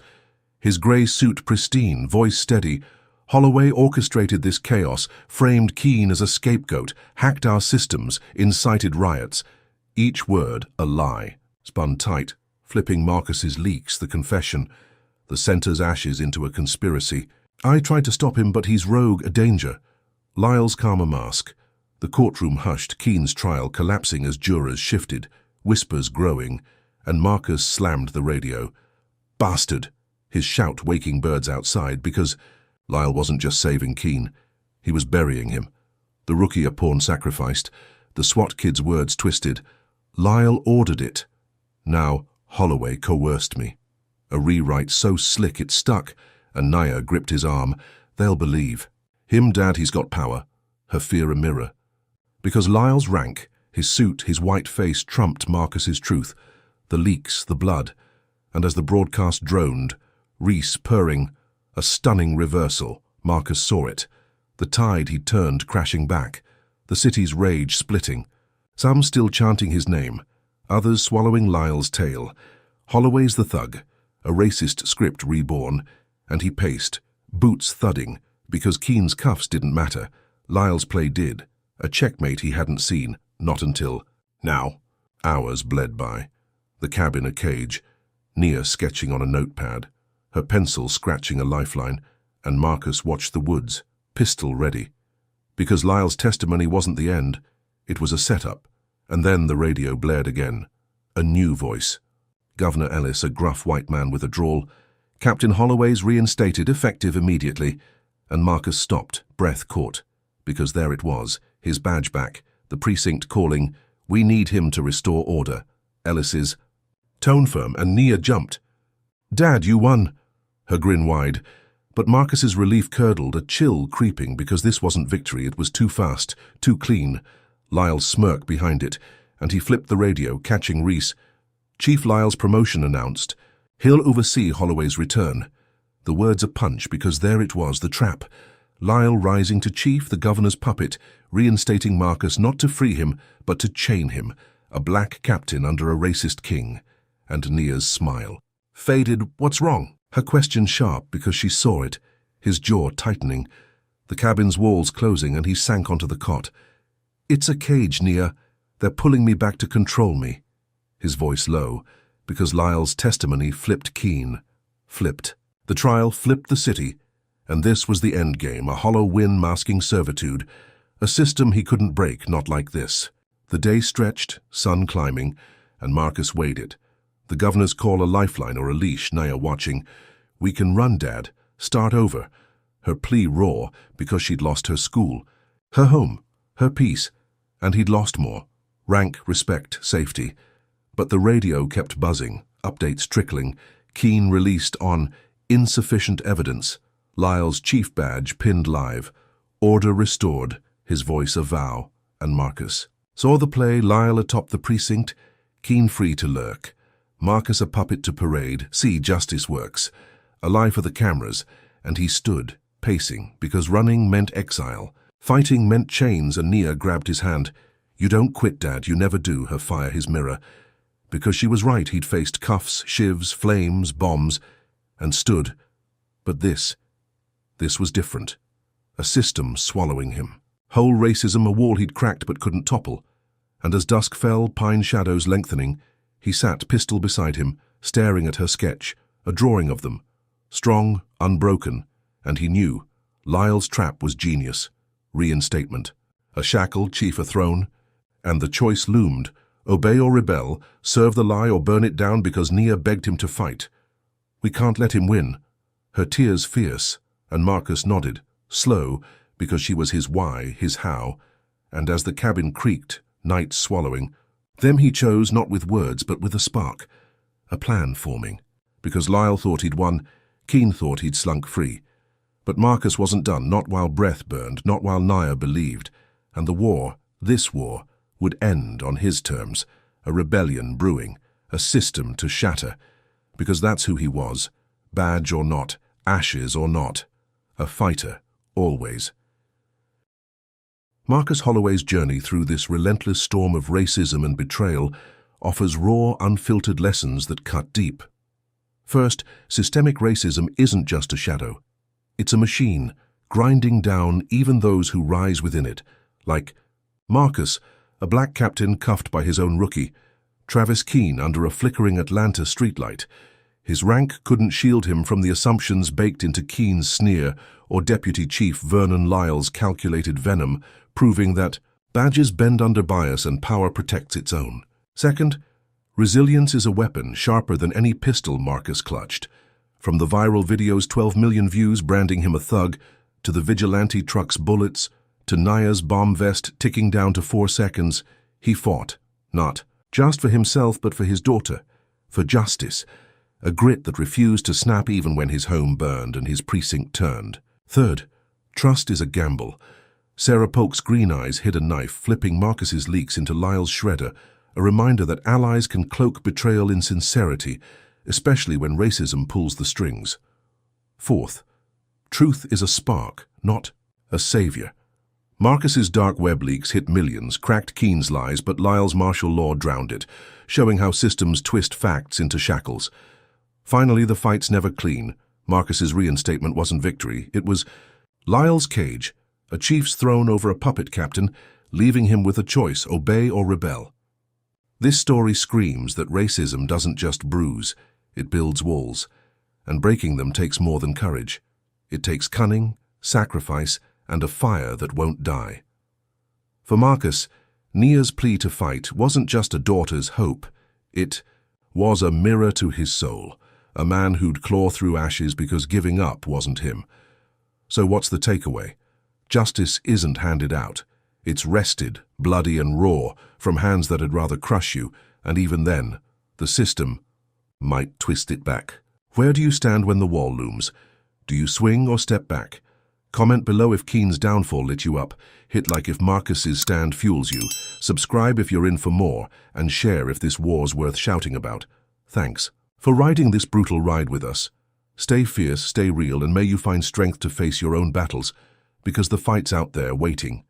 His grey suit pristine, voice steady. Holloway orchestrated this chaos, framed Keen as a scapegoat, hacked our systems, incited riots. Each word a lie, spun tight, flipping Marcus's leaks, the confession, the center's ashes into a conspiracy. I tried to stop him, but he's rogue, a danger. Lyle's calmer mask. The courtroom hushed, Keen's trial collapsing as jurors shifted, whispers growing, and Marcus slammed the radio. Bastard! His shout waking birds outside, because Lyle wasn't just saving Keen. He was burying him. The rookie a pawn sacrificed, the SWAT kid's words twisted. Lyle ordered it. Now Holloway coerced me. A rewrite so slick it stuck, and Nia gripped his arm. They'll believe. Him, Dad, he's got power. Her fear a mirror. Because Lyle's rank, his suit, his white face trumped Marcus's truth. The leaks, the blood. And as the broadcast droned, Reese purring, a stunning reversal, Marcus saw it. The tide he'd turned crashing back. The city's rage splitting. Some still chanting his name, others swallowing Lyle's tale. Holloway's the thug, a racist script reborn, and he paced, boots thudding, because Keen's cuffs didn't matter. Lyle's play did, a checkmate he hadn't seen, not until now. Hours bled by. The cabin a cage, Nia sketching on a notepad, her pencil scratching a lifeline, and Marcus watched the woods, pistol ready. Because Lyle's testimony wasn't the end, it was a setup, and then the radio blared again. A new voice. Governor Ellis, a gruff white man with a drawl. Captain Holloway's reinstated, effective immediately. And Marcus stopped, breath caught, because there it was, his badge back, the precinct calling, "We need him to restore order." Ellis's tone firm, and Nia jumped. "Dad, you won!" Her grin wide. But Marcus's relief curdled, a chill creeping, because this wasn't victory, it was too fast, too clean. Lyle's smirk behind it, and he flipped the radio, catching Reese. Chief Lyle's promotion announced. He'll oversee Holloway's return. The words a punch, because there it was, the trap. Lyle rising to chief, the governor's puppet, reinstating Marcus not to free him, but to chain him, a black captain under a racist king. And Nia's smile faded. What's wrong? Her question sharp, because she saw it, his jaw tightening, the cabin's walls closing, and he sank onto the cot. "It's a cage, Nia. They're pulling me back to control me." His voice low, because Lyle's testimony flipped keen. Flipped. The trial flipped the city, and this was the end game, a hollow win masking servitude, a system he couldn't break, not like this. The day stretched, sun climbing, and Marcus weighed it. The governor's call, a lifeline or a leash, Nia watching. "We can run, Dad. Start over." Her plea raw, because she'd lost her school, her home, her peace, and he'd lost more. Rank, respect, safety. But the radio kept buzzing, updates trickling, Keen released on insufficient evidence. Lyle's chief badge pinned live. Order restored, his voice a vow, and Marcus saw the play, Lyle atop the precinct, Keen free to lurk. Marcus a puppet to parade, see justice works. A lie for the cameras, and he stood, pacing, because running meant exile. Fighting meant chains, and Nia grabbed his hand. "You don't quit, Dad, you never do," her fire his mirror. Because she was right, he'd faced cuffs, shivs, flames, bombs, and stood. But this was different. A system swallowing him. Whole racism, a wall he'd cracked but couldn't topple. And as dusk fell, pine shadows lengthening, he sat, pistol beside him, staring at her sketch, a drawing of them. Strong, unbroken, and he knew. Lyle's trap was genius. Reinstatement. A shackle, chief a throne. And the choice loomed. Obey or rebel, serve the lie or burn it down, because Nia begged him to fight. "We can't let him win." Her tears fierce, and Marcus nodded, slow, because she was his why, his how. And as the cabin creaked, night swallowing, them he chose not with words but with a spark. A plan forming. Because Lyle thought he'd won, Keen thought he'd slunk free. But Marcus wasn't done, not while breath burned, not while Nia believed. And the war, this war, would end on his terms, a rebellion brewing, a system to shatter. Because that's who he was, badge or not, ashes or not. A fighter, always. Marcus Holloway's journey through this relentless storm of racism and betrayal offers raw, unfiltered lessons that cut deep. First, systemic racism isn't just a shadow. It's a machine, grinding down even those who rise within it, like Marcus, a black captain cuffed by his own rookie, Travis Keen under a flickering Atlanta streetlight. His rank couldn't shield him from the assumptions baked into Keen's sneer or Deputy Chief Vernon Lyle's calculated venom, proving that badges bend under bias and power protects its own. Second, resilience is a weapon sharper than any pistol Marcus clutched. From the viral video's 12 million views branding him a thug, to the vigilante truck's bullets, to Nia's bomb vest ticking down to 4 seconds, he fought, not just for himself but for his daughter, for justice, a grit that refused to snap even when his home burned and his precinct turned. Third, trust is a gamble. Sarah Polk's green eyes hid a knife, flipping Marcus's leaks into Lyle's shredder, a reminder that allies can cloak betrayal in sincerity, especially when racism pulls the strings. Fourth, truth is a spark, not a savior. Marcus's dark web leaks hit millions, cracked Keen's lies, but Lyle's martial law drowned it, showing how systems twist facts into shackles. Finally, the fight's never clean. Marcus's reinstatement wasn't victory. It was Lyle's cage, a chief's throne over a puppet captain, leaving him with a choice, obey or rebel. This story screams that racism doesn't just bruise, it builds walls, and breaking them takes more than courage. It takes cunning, sacrifice, and a fire that won't die. For Marcus, Nia's plea to fight wasn't just a daughter's hope. It was a mirror to his soul, a man who'd claw through ashes because giving up wasn't him. So what's the takeaway? Justice isn't handed out. It's wrested, bloody and raw, from hands that'd rather crush you, and even then, the system might twist it back. Where do you stand when the wall looms? Do you swing or step back? Comment below if Keen's downfall lit you up, hit like if Marcus's stand fuels you, subscribe if you're in for more, and share if this war's worth shouting about. Thanks for riding this brutal ride with us. Stay fierce, stay real, and may you find strength to face your own battles, because the fight's out there waiting.